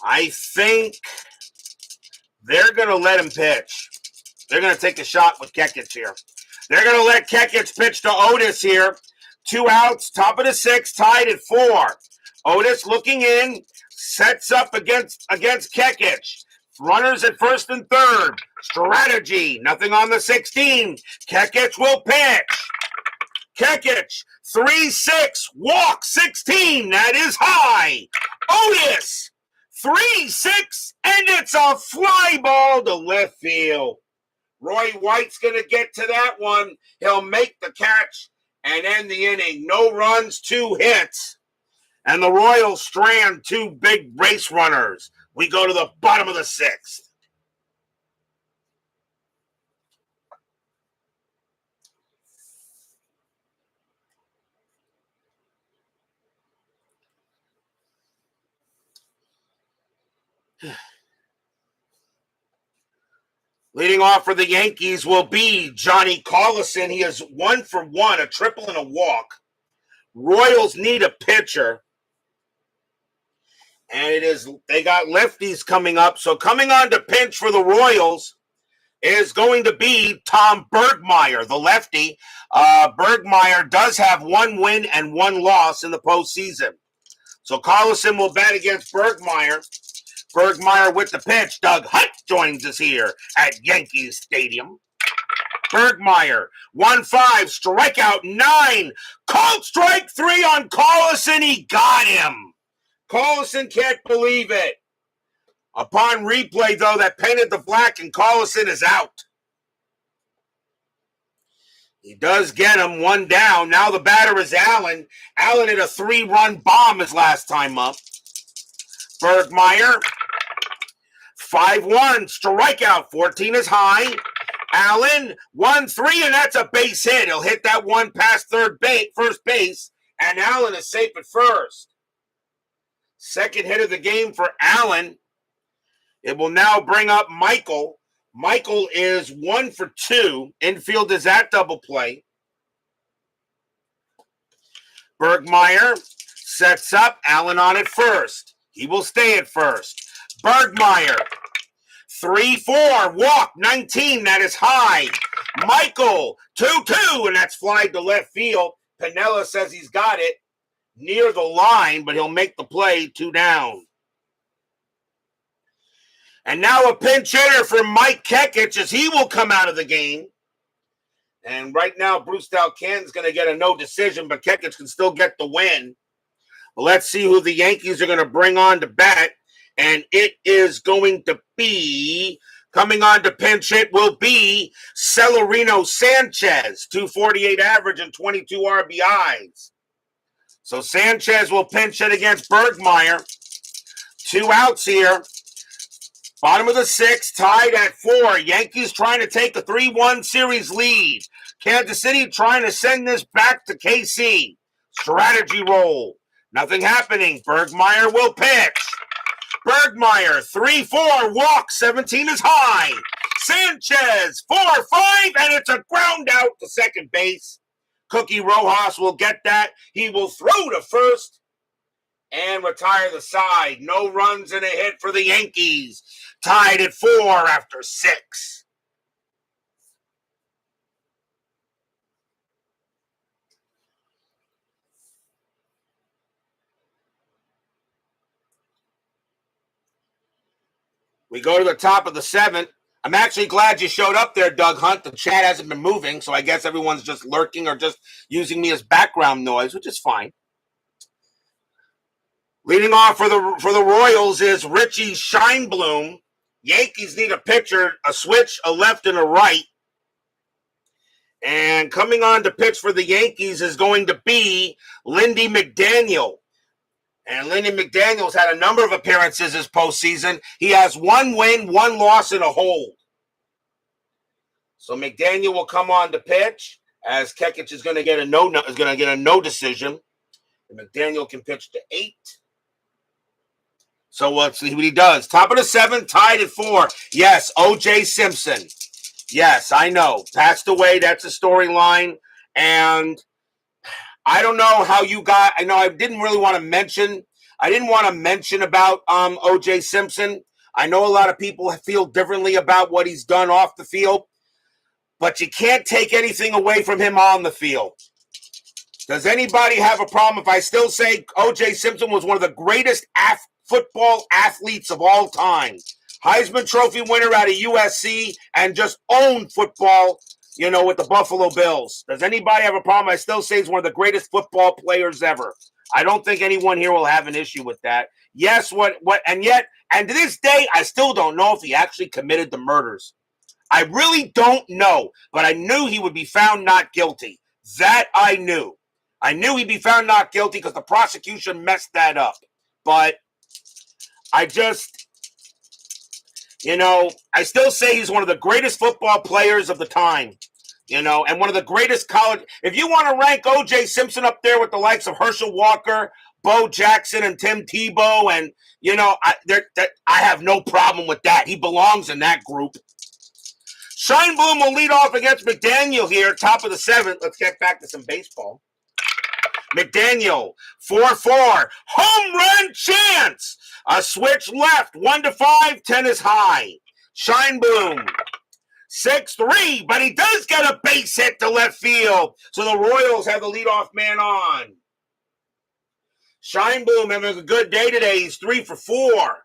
I think they're going to let him pitch. They're going to take a shot with Kekich here. They're going to let Kekich pitch to Otis here. 2 outs, top of the 6th, tied at 4. Otis looking in, sets up against Kekich. Runners at first and third. Strategy. Nothing on the 16. Kekich will pitch. Kekich. 3-6. Walk 16. That is high. Otis. 3-6. And it's a fly ball to left field. Roy White's going to get to that one. He'll make the catch and end the inning. No runs, 2 hits. And the Royals strand 2 big base runners. We go to the bottom of the 6th. Leading off for the Yankees will be Johnny Collison. He is 1 for 1, a triple and a walk. Royals need a pitcher. And they got lefties coming up. So coming on to pinch for the Royals is going to be Tom Bergmeyer, the lefty. Bergmeyer does have 1 win and 1 loss in the postseason. So Collison will bat against Bergmeyer. Bergmeyer with the pitch. Doug Hunt joins us here at Yankee Stadium. Bergmeyer, 1-5, strikeout 9. Called strike 3 on Collison. He got him. Collison can't believe it. Upon replay, though, that painted the black and Collison is out. He does get him 1 down. Now the batter is Allen. Allen hit a 3-run bomb his last time up. Bergmeyer, 5-1, strikeout, 14 is high. Allen, 1-3, and that's a base hit. He'll hit that one past first base, and Allen is safe at first. Second hit of the game for Allen. It will now bring up Michael. Michael is 1 for 2. Infield is at double play. Bergmeyer sets up. Allen on at first. He will stay at first. Bergmeyer, 3-4, walk, 19, that is high. Michael, 2-2, and that's fly to left field. Piniella says he's got it near the line, but he'll make the play, 2 down. And now a pinch hitter for Mike Kekich as he will come out of the game. And right now, Bruce Canton's going to get a no decision, but Kekich can still get the win. But let's see who the Yankees are going to bring on to bat. And it is going to be, coming on to pinch hit will be Celerino Sanchez, 248 average and 22 RBIs. So Sanchez will pinch hit against Bergmeyer. 2 outs here. Bottom of the 6th, tied at 4. Yankees trying to take a 3-1 series lead. Kansas City trying to send this back to KC. Strategy roll. Nothing happening. Bergmeyer will pitch. Bergmeyer, 3-4, walk, 17 is high. Sanchez, 4-5, and it's a ground out to second base. Cookie Rojas will get that. He will throw to first and retire the side. No runs and a hit for the Yankees. Tied at 4 after 6. We go to the top of the 7th. I'm actually glad you showed up there, Doug Hunt. The chat hasn't been moving, so I guess everyone's just lurking or just using me as background noise, which is fine. Leading off for the Royals is Richie Scheinblum. Yankees need a pitcher, a switch, a left and a right. And coming on to pitch for the Yankees is going to be Lindy McDaniel. And Lindy McDaniel's had a number of appearances this postseason. He has 1 win, 1 loss, and a hold. So McDaniel will come on to pitch as Kekich is going to get a no decision. And McDaniel can pitch to 8. So let's see what he does. Top of the 7th, tied at 4. Yes, O.J. Simpson. Yes, I know. Passed away. That's a storyline. And I don't know how you got. I know I didn't want to mention about O.J. Simpson. I know a lot of people feel differently about what he's done off the field, but you can't take anything away from him on the field. Does anybody have a problem if I still say O.J. Simpson was one of the greatest football athletes of all time? Heisman Trophy winner out of USC and just owned football, with the Buffalo Bills. Does anybody have a problem? I still say he's one of the greatest football players ever. I don't think anyone here will have an issue with that. Yes, and to this day, I still don't know if he actually committed the murders. I really don't know, but I knew he would be found not guilty. That I knew. I knew he'd be found not guilty because the prosecution messed that up. But I just, I still say he's one of the greatest football players of the time, and one of the greatest college. If you want to rank O.J. Simpson up there with the likes of Herschel Walker, Bo Jackson, and Tim Tebow, and, I have no problem with that. He belongs in that group. Scheinblum will lead off against McDaniel here, top of the 7th. Let's get back to some baseball. McDaniel, 4-4. Home run chance. A switch left, 1-5, 10 is high. Scheinblum, 6-3, but he does get a base hit to left field. So the Royals have the leadoff man on. Scheinblum having a good day today. He's 3 for 4.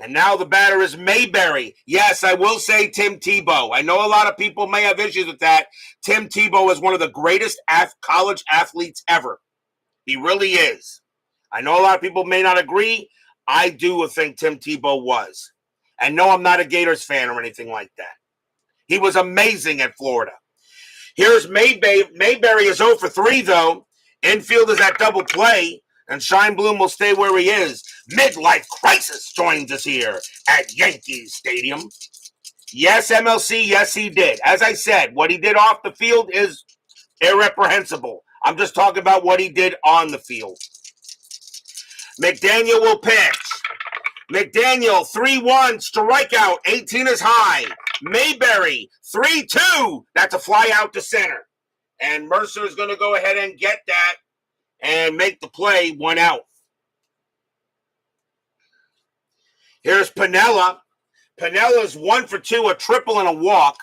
And now the batter is Mayberry. Yes, I will say Tim Tebow. I know a lot of people may have issues with that. Tim Tebow is one of the greatest college athletes ever. He really is. I know a lot of people may not agree. I do think Tim Tebow was. And no, I'm not a Gators fan or anything like that. He was amazing at Florida. Here's Mayberry. Mayberry is 0 for 3, though. Infield is at double play. And Scheinblum will stay where he is. Midlife crisis joins us here at Yankee Stadium. Yes, MLC, yes, he did. As I said, what he did off the field is irreprehensible. I'm just talking about what he did on the field. McDaniel will pitch. McDaniel, 3-1, strikeout, 18 is high. Mayberry, 3-2. That's a fly out to center. And Mercer is going to go ahead and get that and make the play, 1 out. Here's Piniella. Pinella's 1 for 2, a triple and a walk.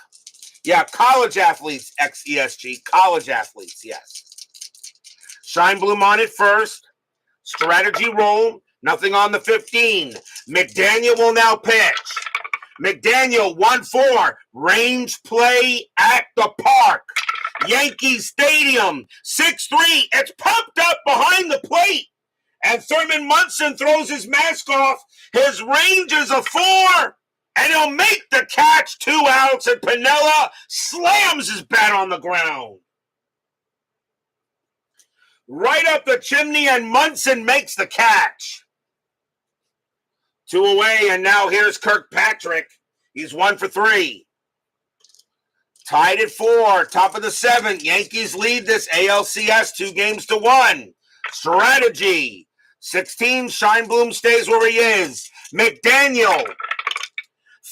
Yeah, college athletes, ex-ESG. College athletes, yes. Scheinblum on it first. Strategy roll. Nothing on the 15. McDaniel will now pitch. McDaniel, 1-4. Range play at the park. Yankee Stadium, 6-3. It's pumped up behind the plate. And Thurman Munson throws his mask off. His range is a 4. And he'll make the catch, 2 outs. And Piniella slams his bat on the ground. Right up the chimney, and Munson makes the catch. 2 away, and now here's Kirkpatrick. He's 1 for 3. Tied at 4, top of the 7th. Yankees lead this ALCS 2-1. Strategy. 16, Scheinblum stays where he is. McDaniel,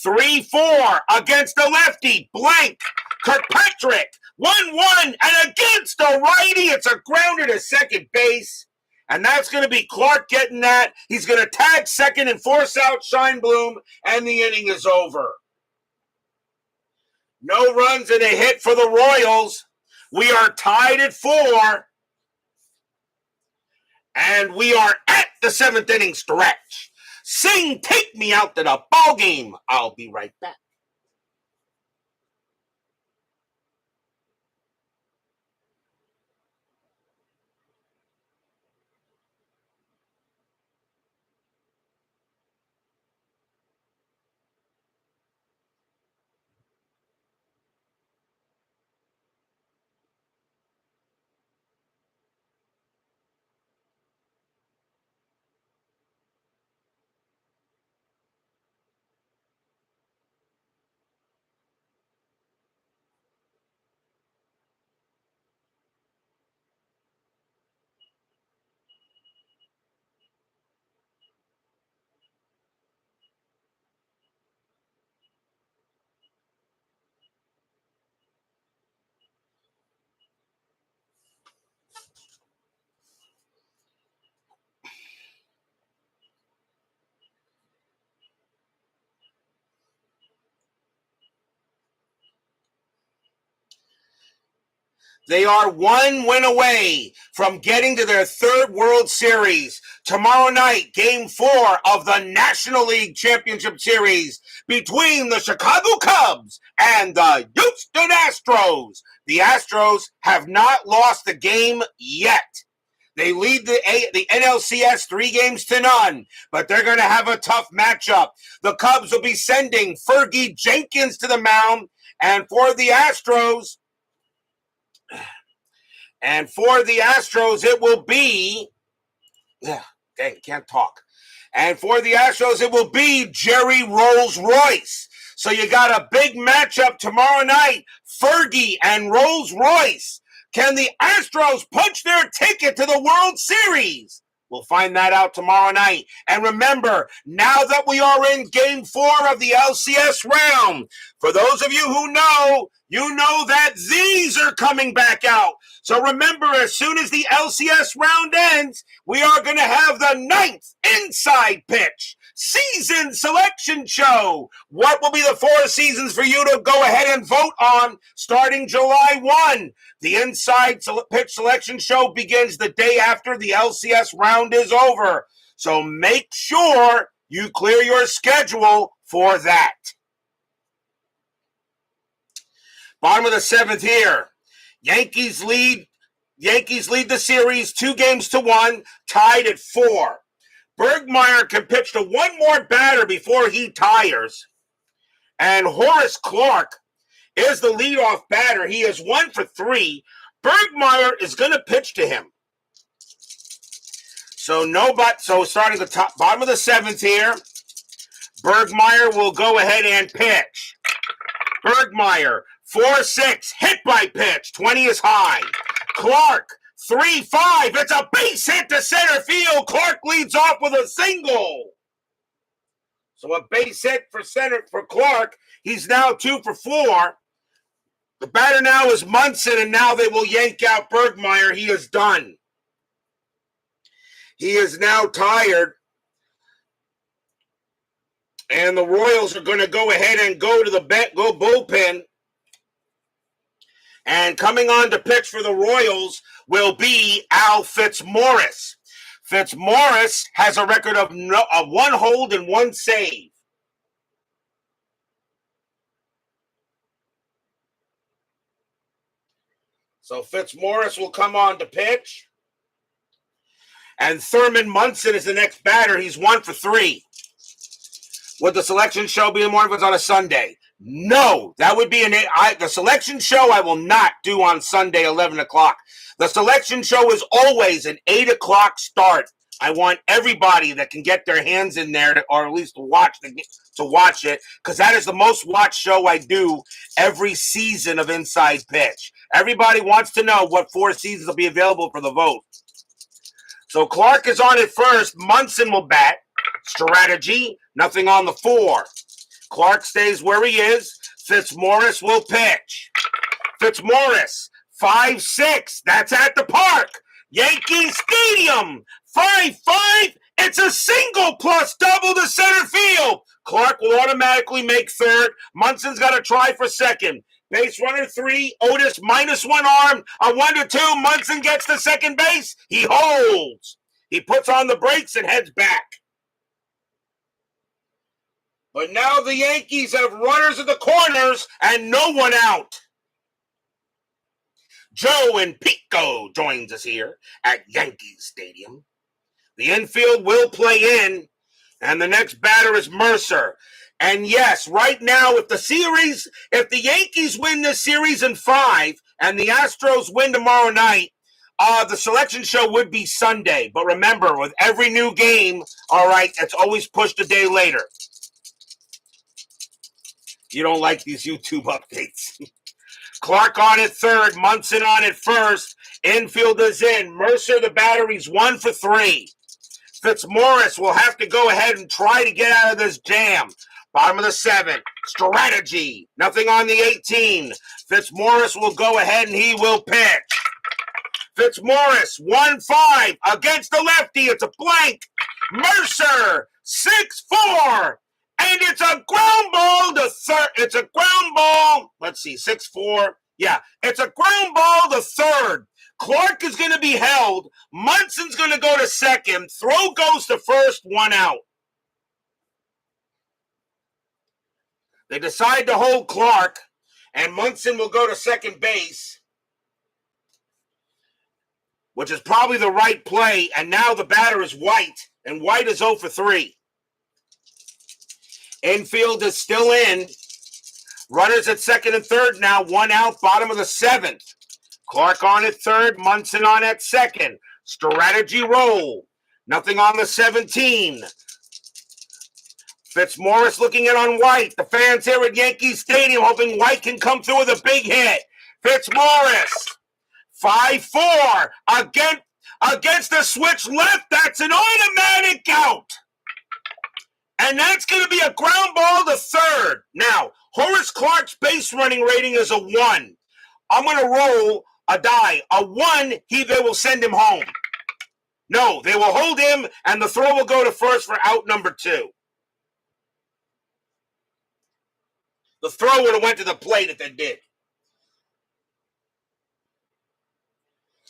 3-4 against the lefty. Blank. Kirkpatrick, 1-1, and against the righty. It's a grounder to second base. And that's going to be Clark getting that. He's going to tag second and force out Scheinblum, and the inning is over. No runs and a hit for the Royals. We are tied at 4. And we are at the 7th inning stretch. Sing, take me out to the ball game. I'll be right back. They are 1 win away from getting to their 3rd World Series. Tomorrow night, Game 4 of the National League Championship Series between the Chicago Cubs and the Houston Astros. The Astros have not lost the game yet. They lead the NLCS 3-0, but they're going to have a tough matchup. The Cubs will be sending Fergie Jenkins to the mound, and for the Astros, it will be, can't talk. And for the Astros, it will be Jerry Rolls-Royce. So you got a big matchup tomorrow night, Fergie and Rolls-Royce. Can the Astros punch their ticket to the World Series? We'll find that out tomorrow night. And remember, now that we are in Game 4 of the LCS round, for those of you who know, you know that these are coming back out. So remember, as soon as the LCS round ends, we are going to have the 9th Inside Pitch Season Selection Show. What will be the 4 seasons for you to go ahead and vote on starting July 1? The Inside Pitch Selection Show begins the day after the LCS round is over. So make sure you clear your schedule for that. Bottom of the 7th here. Yankees lead the series 2-1, tied at 4. Bergmeyer can pitch to one more batter before he tires. And Horace Clarke is the leadoff batter. He is 1 for 3. Bergmeyer is going to pitch to him. So starting the bottom of the 7th here, Bergmeyer will go ahead and pitch. Bergmeyer, 4-6, hit by pitch, 20 is high. Clarke, 3-5, it's a base hit to center field. Clarke leads off with a single. So a base hit for Clarke. He's now 2 for 4. The batter now is Munson, and now they will yank out Bergmeyer. He is done. He is now tired. And the Royals are going to go ahead and go bullpen. And coming on to pitch for the Royals will be Al Fitzmaurice. Fitzmaurice has a record of 1 hold and 1 save. So Fitzmaurice will come on to pitch. And Thurman Munson is the next batter. He's 1 for 3. Would the selection show be in the morning on a Sunday? No, that would be the selection show I will not do on Sunday, 11 o'clock. The selection show is always an 8 o'clock start. I want everybody that can get their hands in there or at least to watch it, because that is the most watched show I do every season of Inside Pitch. Everybody wants to know what 4 seasons will be available for the vote. So Clarke is on at first. Munson will bat. Strategy, nothing on the 4. Clarke stays where he is. Fitzmaurice will pitch. Fitzmaurice, 5-6. That's at the park. Yankee Stadium, 5-5. It's a single plus double to center field. Clarke will automatically make third. Munson's got to try for second. Base runner 3, Otis -1 arm. A 1-2. Munson gets to second base. He holds. He puts on the brakes and heads back. But now the Yankees have runners at the corners and no one out. Joe and Pico joins us here at Yankee Stadium. The infield will play in, and the next batter is Mercer. And yes, right now, if the Yankees win this series in 5 and the Astros win tomorrow night, the selection show would be Sunday. But remember, with every new game, all right, it's always pushed a day later. You don't like these YouTube updates. Clarke on at third, Munson on at first. Infield is in. Mercer, the battery's 1 for 3. Fitzmaurice will have to go ahead and try to get out of this jam. Bottom of the 7th. Strategy. Nothing on the 18. Fitzmaurice will go ahead and he will pitch. Fitzmaurice, 1-5 against the lefty. It's a blank. Mercer, 6-4. And it's a ground ball to third. It's a ground ball. Let's see, 6-4. Yeah, it's a ground ball to third. Clarke is going to be held. Munson's going to go to second. Throw goes to first, 1 out. They decide to hold Clarke, and Munson will go to second base, which is probably the right play. And now the batter is White, and White is 0 for 3. Infield is still in. Runners at second and third now. 1 out, bottom of the 7th. Clarke on at third. Munson on at second. Strategy roll. Nothing on the 17. Fitzmaurice looking in on White. The fans here at Yankee Stadium hoping White can come through with a big hit. Fitzmaurice. 5-4 against the switch left. That's an automatic out. And that's going to be a ground ball to third. Now, Horace Clarke's base running rating is a 1. I'm going to roll a die. A 1, they will send him home. No, they will hold him, and the throw will go to first for out number 2. The throw would have went to the plate if it did.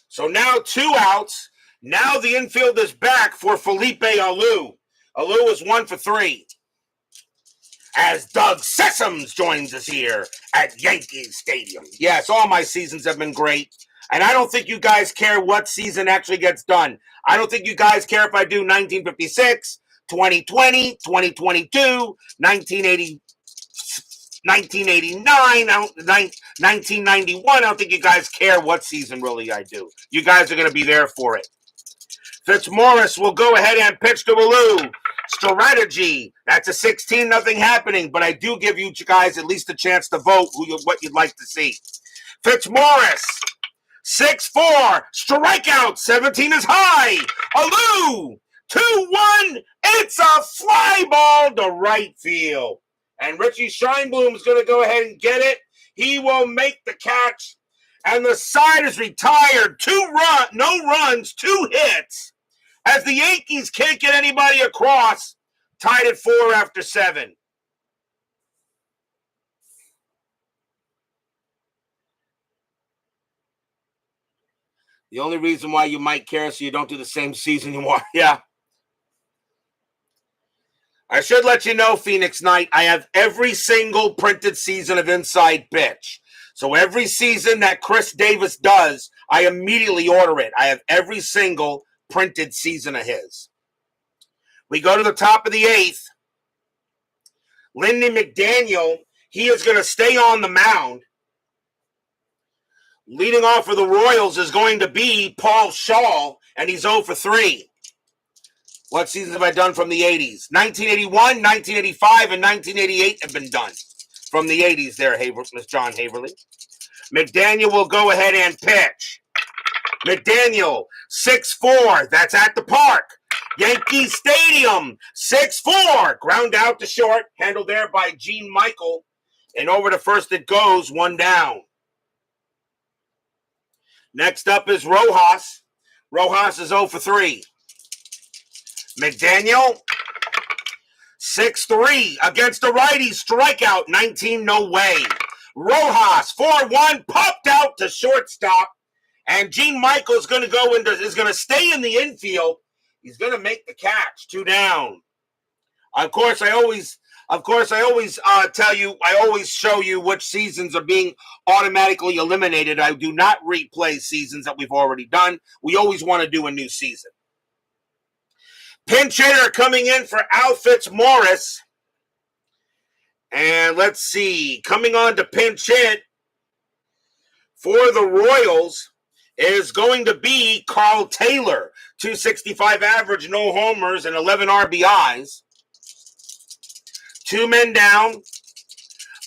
So now 2 outs. Now the infield is back for Felipe Alou. Alou is 1 for 3. As Doug Sessoms joins us here at Yankee Stadium. Yes, all my seasons have been great. And I don't think you guys care what season actually gets done. I don't think you guys care if I do 1956, 2020, 2022, 1980, 1989, 1991. I don't think you guys care what season really I do. You guys are going to be there for it. Fitzmaurice will go ahead and pitch to Alou. Strategy. That's a 16-0 happening, but I do give you guys at least a chance to vote what you'd like to see. Fitzmaurice. 6-4. Strikeout. 17 is high. Alou. 2-1. It's a fly ball to right field. And Richie Scheinblum is going to go ahead and get it. He will make the catch. And the side is retired. No runs, 2 hits. As the Yankees can't get anybody across, tied at 4 after 7. The only reason why you might care is so you don't do the same season anymore. Yeah. I should let you know, Phoenix Knight, I have every single printed season of Inside Pitch. So every season that Chris Davis does, I immediately order it. I have every single printed season of his. We go to the top of the 8th. Lindy McDaniel, he is going to stay on the mound. Leading off for the Royals is going to be Paul Shaw, and he's 0 for 3. What seasons have I done from the 80s? 1981, 1985, and 1988 have been done. From the 80s there, Miss John Haverly. McDaniel will go ahead and pitch. McDaniel, 6-4. That's at the park. Yankee Stadium, 6-4. Ground out to short. Handled there by Gene Michael. And over to first it goes, 1 down. Next up is Rojas. Rojas is 0 for 3. McDaniel, 6-3 against a righty. Strikeout, 19, no way. Rojas, 4-1, popped out to shortstop. And Gene Michael is going to stay in the infield. He's going to make the catch, 2 down. Of course, I always tell you, I always show you which seasons are being automatically eliminated. I do not replay seasons that we've already done. We always want to do a new season. Pinch hitter coming in for Al Fitzmaurice. And let's see, coming on to pinch hit for the Royals is going to be Carl Taylor. 265 average, no homers, and 11 RBIs. 2 men down.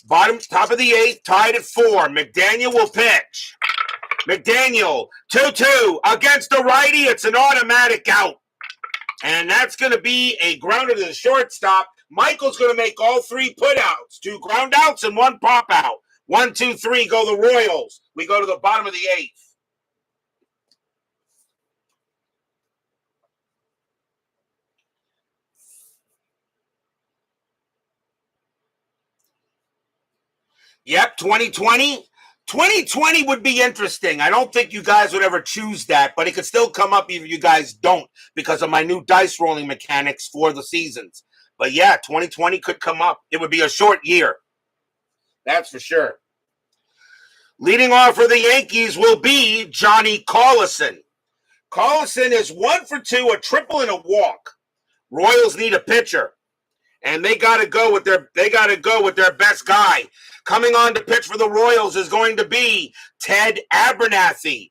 Top of the 8th, tied at 4. McDaniel will pitch. McDaniel, 2-2 against the righty. It's an automatic out. And that's going to be a grounder to the shortstop. Michael's going to make all 3 putouts. 2 ground outs and 1 pop out. 1, 2, 3 go the Royals. We go to the bottom of the 8th. Yep, 2020. 2020 would be interesting. I don't think you guys would ever choose that, but it could still come up if you guys don't because of my new dice rolling mechanics for the seasons. But yeah, 2020 could come up. It would be a short year. That's for sure. Leading off for the Yankees will be Johnny Collison. Collison is 1 for 2, a triple and a walk. Royals need a pitcher. And they got to go with their best guy. Coming on to pitch for the Royals is going to be Ted Abernathy.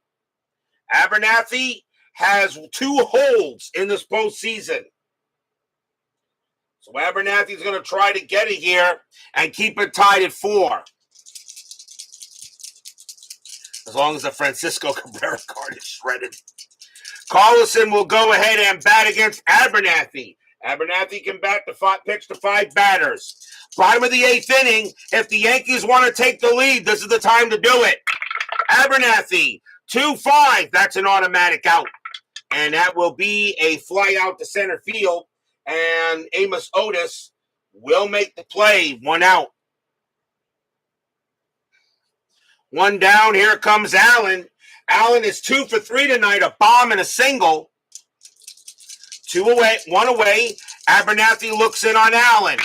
Abernathy has 2 holds in this postseason. So Abernathy's going to try to get it here and keep it tied at 4. As long as the Francisco Cabrera card is shredded. Collison will go ahead and bat against Abernathy. Abernathy can pitch to 5 batters. Bottom of the 8th inning, if the Yankees want to take the lead, this is the time to do it. Abernathy, 2-5. That's an automatic out. And that will be a fly out to center field. And Amos Otis will make the play. 1 out. 1 down. Here comes Allen. Allen is 2 for 3 tonight. A bomb and a single. 2 away, 1 away. Abernathy looks in on Allen.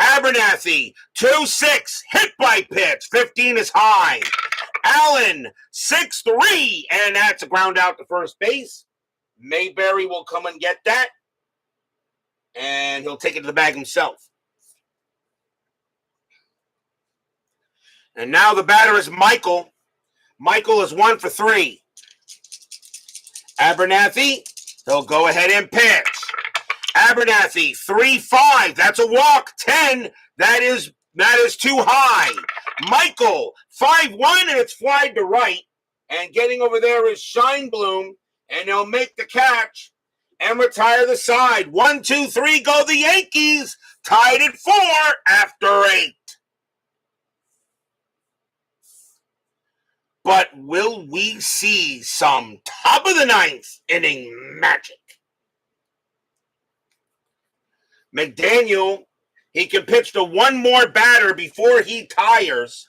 Abernathy, 2-6. Hit by pitch. 15 is high. Allen, 6-3. And that's a ground out to first base. Mayberry will come and get that. And he'll take it to the bag himself. And now the batter is Michael. Michael is 1 for 3. Abernathy, he'll go ahead and pitch. Abernathy, 3-5. That's a walk. 10. That is too high. Michael, 5-1, and it's flied to right. And getting over there is Scheinblum, and he'll make the catch and retire the side. 1, 2, 3, go the Yankees. Tied at 4 after 8. But will we see some top of the 9th inning magic? McDaniel, he can pitch to 1 more batter before he tires.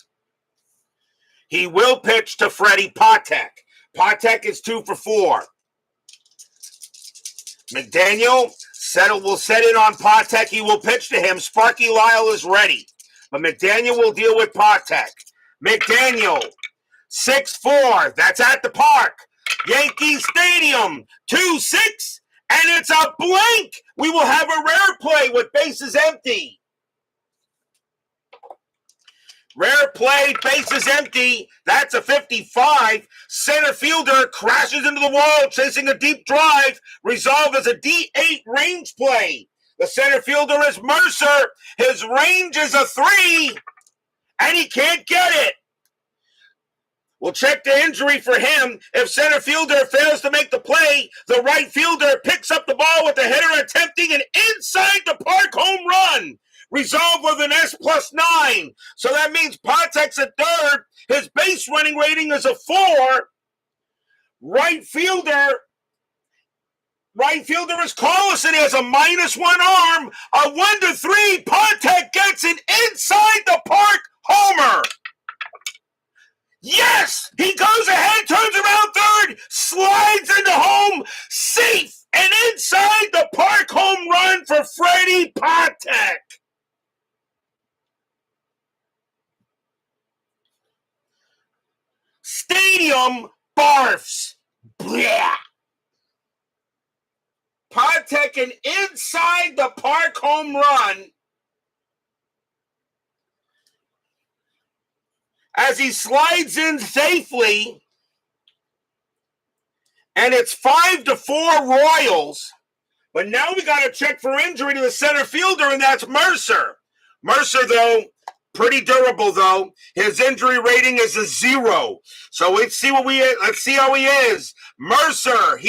He will pitch to Freddie Patek. Patek is 2 for 4. McDaniel will set in on Patek. He will pitch to him. Sparky Lyle is ready. But McDaniel will deal with Patek. McDaniel, 6-4. That's at the park. Yankee Stadium, 2-6. And it's a blank. We will have a rare play with bases empty. Rare play, bases empty. That's a 55. Center fielder crashes into the wall, chasing a deep drive. Resolved as a D8 range play. The center fielder is Mercer. His range is a 3. And he can't get it. We'll check the injury for him. If center fielder fails to make the play, the right fielder picks up the ball with the hitter attempting an inside the park home run. Resolved with an S+9. So that means Patek's at 3rd. His base running rating is a 4. Right fielder is Collison. He has a -1 arm. A 1-3. Patek gets an inside the park homer. Yes! He goes ahead, turns around 3rd, slides into home, safe, and inside the park home run for Freddie Patek. Stadium barfs. Blah. Patek an inside the park home run as he slides in safely, and it's 5-4 Royals. But now we got to check for injury to the center fielder, and that's Mercer. Mercer, though, pretty durable, though. His injury rating is a 0. So let's see how he is. Mercer,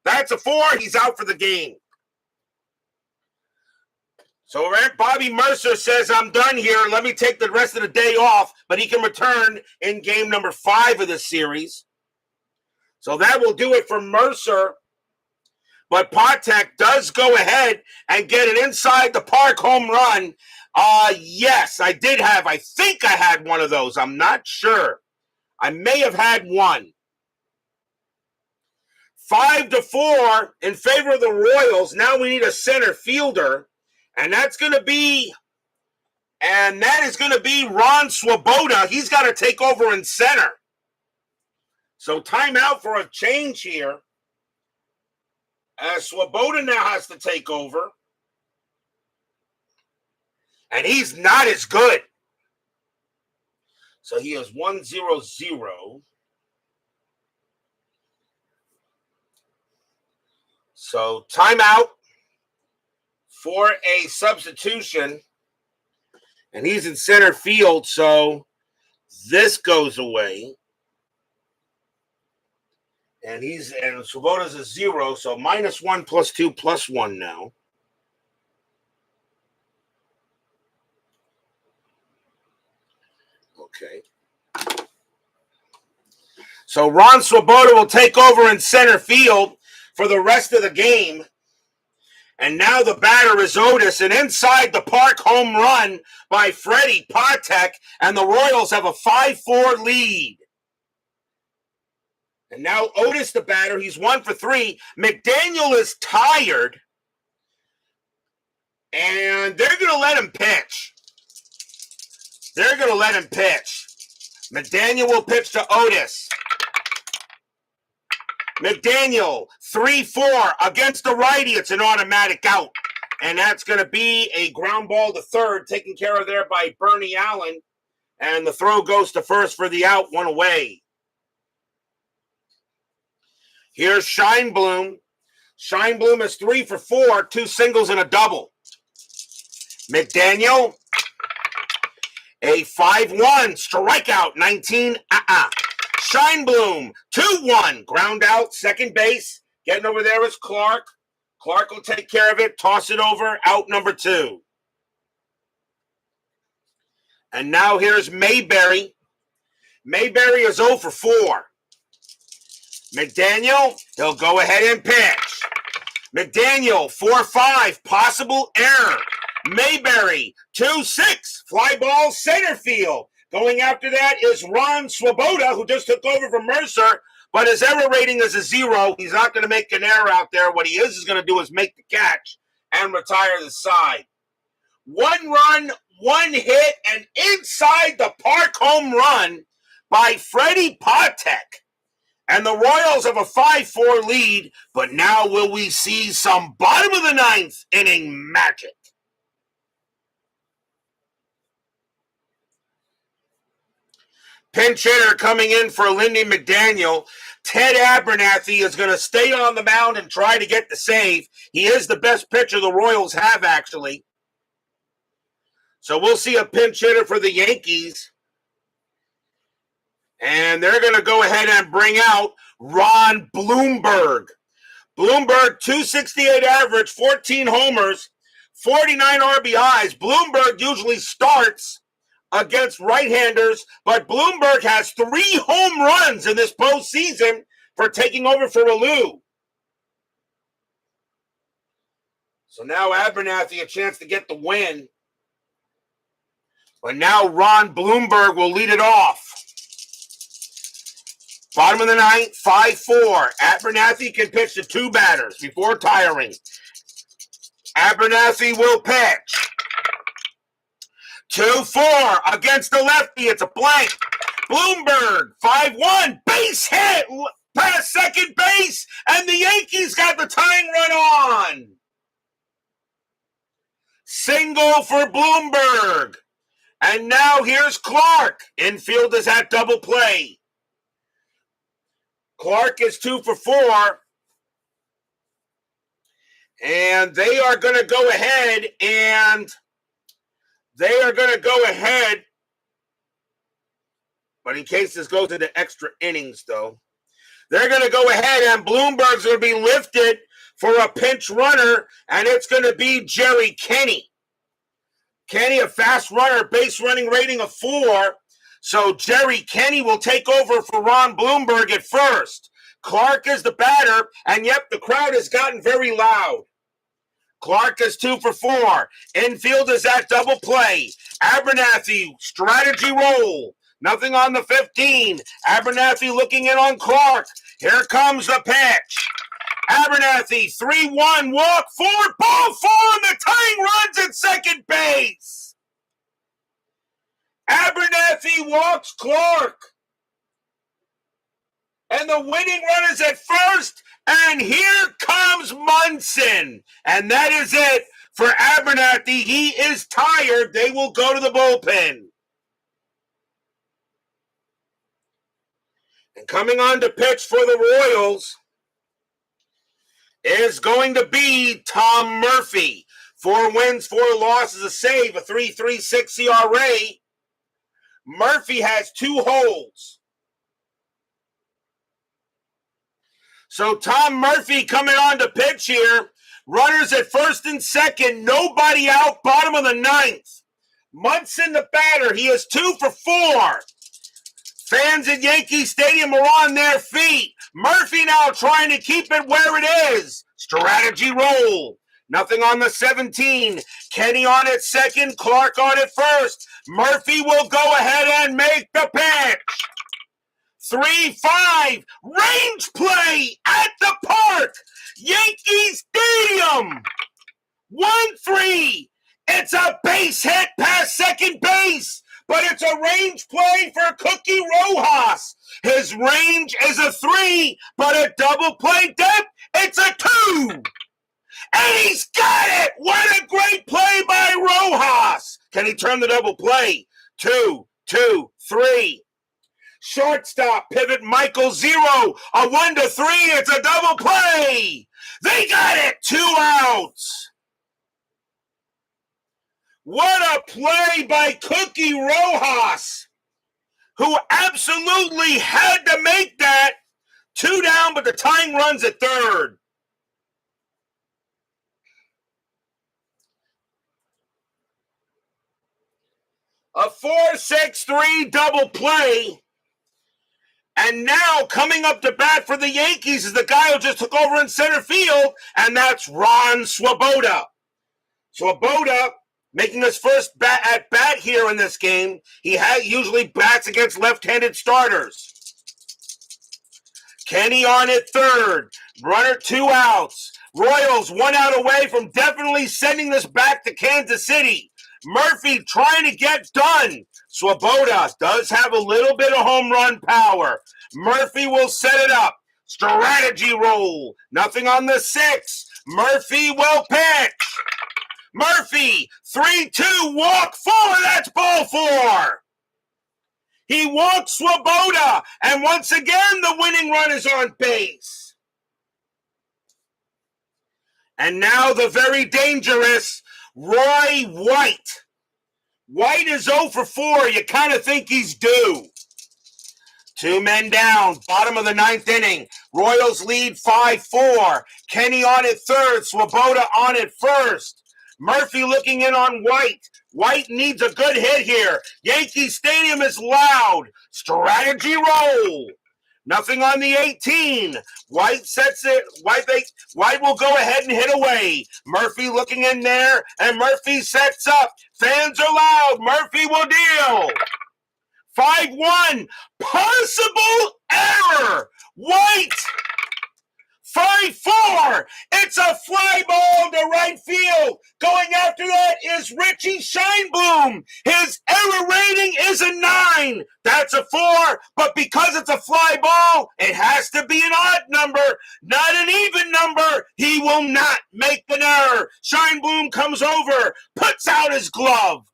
that's a 4. He's out for the game. So Bobby Mercer says, I'm done here. Let me take the rest of the day off. But he can return in game number 5 of the series. So that will do it for Mercer. But Patek does go ahead and get an inside the park home run. Yes, I think I had one of those. I'm not sure. I may have had one. 5-4 in favor of the Royals. Now we need a center fielder. And that is going to be Ron Swoboda. He's got to take over in center. So timeout for a change here. As Swoboda now has to take over. And he's not as good. So he is 1-0-0. So timeout for a substitution. And he's in center field, so this goes away. And Swoboda's a 0, so -1 +2 +1 now. Okay. So Ron Swoboda will take over in center field for the rest of the game. And now the batter is Otis, an inside the park home run by Freddie Patek, and the Royals have a 5-4 lead. And now Otis, the batter, he's 1 for 3. McDaniel is tired, and they're going to let him pitch. McDaniel will pitch to Otis. McDaniel, 3-4 against the righty. It's an automatic out. And that's going to be a ground ball to third, taken care of there by Bernie Allen. And the throw goes to first for the out, 1 away. Here's Scheinblum. Scheinblum is 3 for 4, 2 singles and a double. McDaniel, a 5-1 strikeout, 19. Scheinblum, 2-1, ground out, second base. Getting over there is Clark. Clark will take care of it, toss it over, out number 2. And now here's Mayberry. Mayberry is 0 for 4. McDaniel, he'll go ahead and pitch. McDaniel, 4-5, possible error. Mayberry, 2-6, fly ball center field. Going after that is Ron Swoboda, who just took over from Mercer, but his error rating is a 0. He's not going to make an error out there. What he is going to do is make the catch and retire the side. 1 run, 1 hit, and inside the park home run by Freddie Patek. And the Royals have a 5-4 lead, but now will we see some bottom of the 9th inning magic? Pinch hitter coming in for Lindy McDaniel. Ted Abernathy is going to stay on the mound and try to get the save. He is the best pitcher the Royals have, actually. So we'll see a pinch hitter for the Yankees. And they're going to go ahead and bring out Ron Blomberg. Blomberg, 268 average, 14 homers, 49 RBIs. Blomberg usually starts against right-handers, but Blomberg has 3 home runs in this postseason for taking over for Alou. So now Abernathy a chance to get the win. But now Ron Blomberg will lead it off. Bottom of the 9th, 5-4. Abernathy can pitch to 2 batters before retiring. Abernathy will pitch. 2-4 against the lefty. It's a blank. Blomberg, 5-1. Base hit past second base. And the Yankees got the tying run on. Single for Blomberg. And now here's Clark. Infield is at double play. Clark is 2 for 4. And they are going to go ahead but in case this goes into extra innings, though, they're going to go ahead and Blomberg's going to be lifted for a pinch runner, and it's going to be Jerry Kenny. Kenny, a fast runner, base running rating of 4. So Jerry Kenny will take over for Ron Blomberg at first. Clark is the batter, and yep, the crowd has gotten very loud. Clark is 2 for 4. Infield is at double play. Abernathy, strategy roll. Nothing on the 15. Abernathy looking in on Clark. Here comes the pitch. Abernathy, 3-1, walk, 4, ball 4, and the tying runs at second base. Abernathy walks Clark. And the winning run is at first. And here comes Munson. And that is it for Abernathy. He is tired. They will go to the bullpen. And coming on to pitch for the Royals is going to be Tom Murphy. 4 wins, 4 losses, a save, a 3.36 ERA. Murphy has 2 holds. So Tom Murphy coming on to pitch here. Runners at first and second. Nobody out. Bottom of the ninth. Munson the batter. He is 2 for 4. Fans at Yankee Stadium are on their feet. Murphy now trying to keep it where it is. Strategy roll. Nothing on the 17. Kenny on at second. Clark on at first. Murphy will go ahead and make the pitch. 3-5. Range play at the park. Yankee Stadium. 1-3. It's a base hit past second base. But it's a range play for Cookie Rojas. His range is a 3, but a double play depth, it's a 2. And he's got it! What a great play by Rojas! Can he turn the double play? 2, 2, 3. Shortstop, pivot, Michael 0. A 1 to 3, it's a double play! They got it! 2 outs! What a play by Cookie Rojas, who absolutely had to make that. 2 down, but the tying run's at third. A 4-6-3 double play. And now coming up to bat for the Yankees is the guy who just took over in center field, and that's Ron Swoboda. Swoboda making his first at bat here in this game. He usually bats against left-handed starters. Kenny on at third. Runner 2 outs. Royals 1 out away from definitely sending this back to Kansas City. Murphy trying to get done. Swoboda does have a little bit of home run power. Murphy will set it up. Strategy roll. Nothing on the 6. Murphy will pitch. Murphy, 3-2, walk 4, that's ball 4. He walks Swoboda, and once again the winning run is on base. And now the very dangerous Roy White. White is 0 for 4. You kind of think he's due. 2 men down, bottom of the 9th inning. Royals lead 5-4. Kenny on at third, Swoboda on at first. Murphy looking in on White. White needs a good hit here. Yankee Stadium is loud. Strategy roll. Nothing on the 18. White sets it. White will go ahead and hit away. Murphy looking in there, and Murphy sets up. Fans are loud. Murphy will deal. 5-1. Possible error. White. 5-4. It's a fly ball to right field. Going after that is Richie Scheinblum. His error rating is a 9. That's a 4, but because it's a fly ball, it has to be an odd number, not an even number. He will not make an error. Scheinblum comes over, puts out his glove.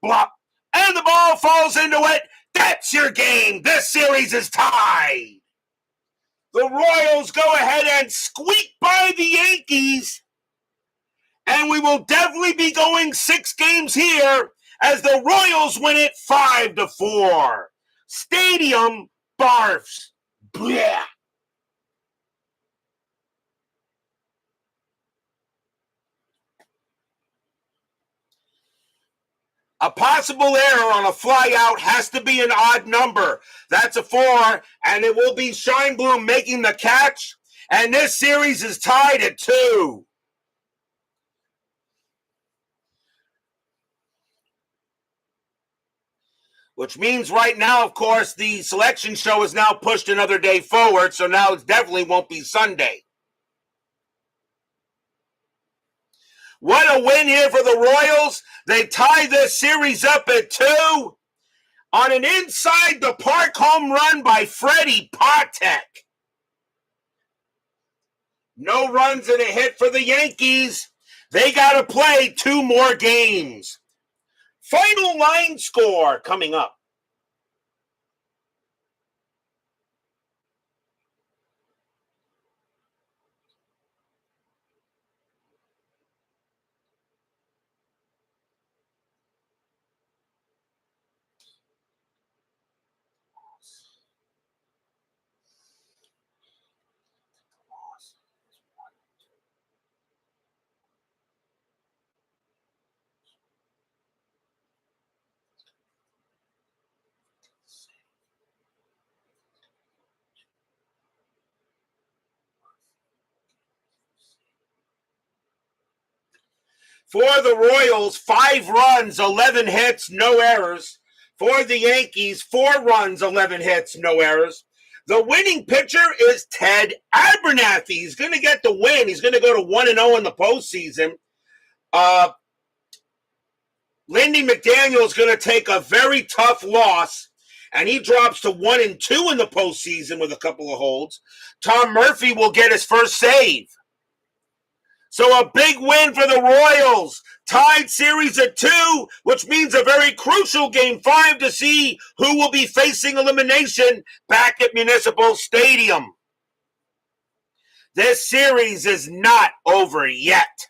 Blop. And the ball falls into it. That's your game. This series is tied. The Royals go ahead and squeak by the Yankees. And we will definitely be going 6 games here as the Royals win it 5-4. Stadium barfs. Blech. A possible error on a fly out has to be an odd number. That's a 4, and it will be Scheinblum making the catch. And this series is tied at 2. Which means right now, of course, the selection show is now pushed another day forward, so now it definitely won't be Sunday. What a win here for the Royals. They tie this series up at 2 on an inside the park home run by Freddie Patek. No runs and a hit for the Yankees. They got to play 2 more games. Final line score coming up. For the Royals, 5 runs, 11 hits, no errors. For the Yankees, 4 runs, 11 hits, no errors. The winning pitcher is Ted Abernathy. He's going to get the win. He's going to go to 1-0 in the postseason. Lindy McDaniel is going to take a very tough loss, and he drops to 1-2 in the postseason with a couple of holds. Tom Murphy will get his first save. So a big win for the Royals. Tied series at 2, which means a very crucial Game 5 to see who will be facing elimination back at Municipal Stadium. This series is not over yet.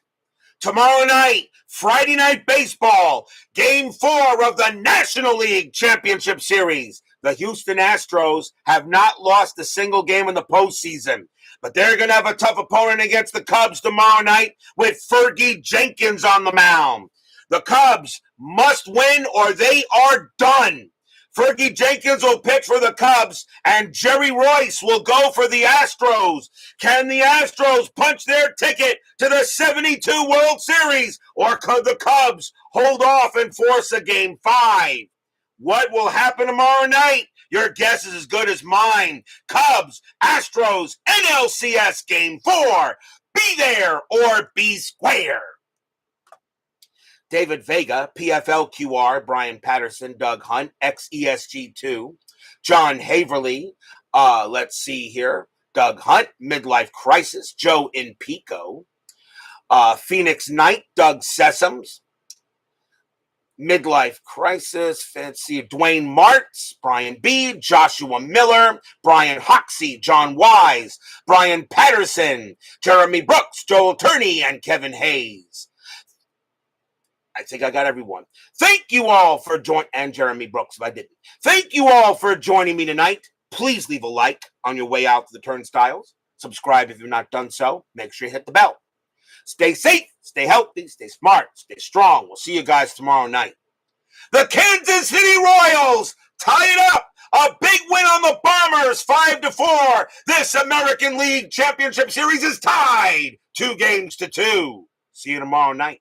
Tomorrow night, Friday Night Baseball, Game 4 of the National League Championship Series. The Houston Astros have not lost a single game in the postseason, but they're going to have a tough opponent against the Cubs tomorrow night with Fergie Jenkins on the mound. The Cubs must win or they are done. Fergie Jenkins will pitch for the Cubs, and Jerry Royce will go for the Astros. Can the Astros punch their ticket to the 72 World Series, or could the Cubs hold off and force a Game 5? What will happen tomorrow night? Your guess is as good as mine. Cubs, Astros, NLCS Game 4. Be there or be square. David Vega, PFLQR, Brian Patterson, Doug Hunt, XESG2, John Haverly, let's see here, Doug Hunt, Midlife Crisis, Joe in Pico, Phoenix Knight, Doug Sessoms, Midlife Crisis, let's see, Dwayne Martz, Brian B., Joshua Miller, Brian Hoxie, John Wise, Brian Patterson, Jeremy Brooks, Joel Turney, and Kevin Hayes. I think I got everyone. Thank you all for joining, and Jeremy Brooks if I didn't. Thank you all for joining me tonight. Please leave a like on your way out to the turnstiles. Subscribe if you've not done so. Make sure you hit the bell. Stay safe, stay healthy, stay smart, stay strong. We'll see you guys tomorrow night. The Kansas City Royals tie it up. A big win on the Bombers, 5-4. This American League Championship Series is tied 2-2. See you tomorrow night.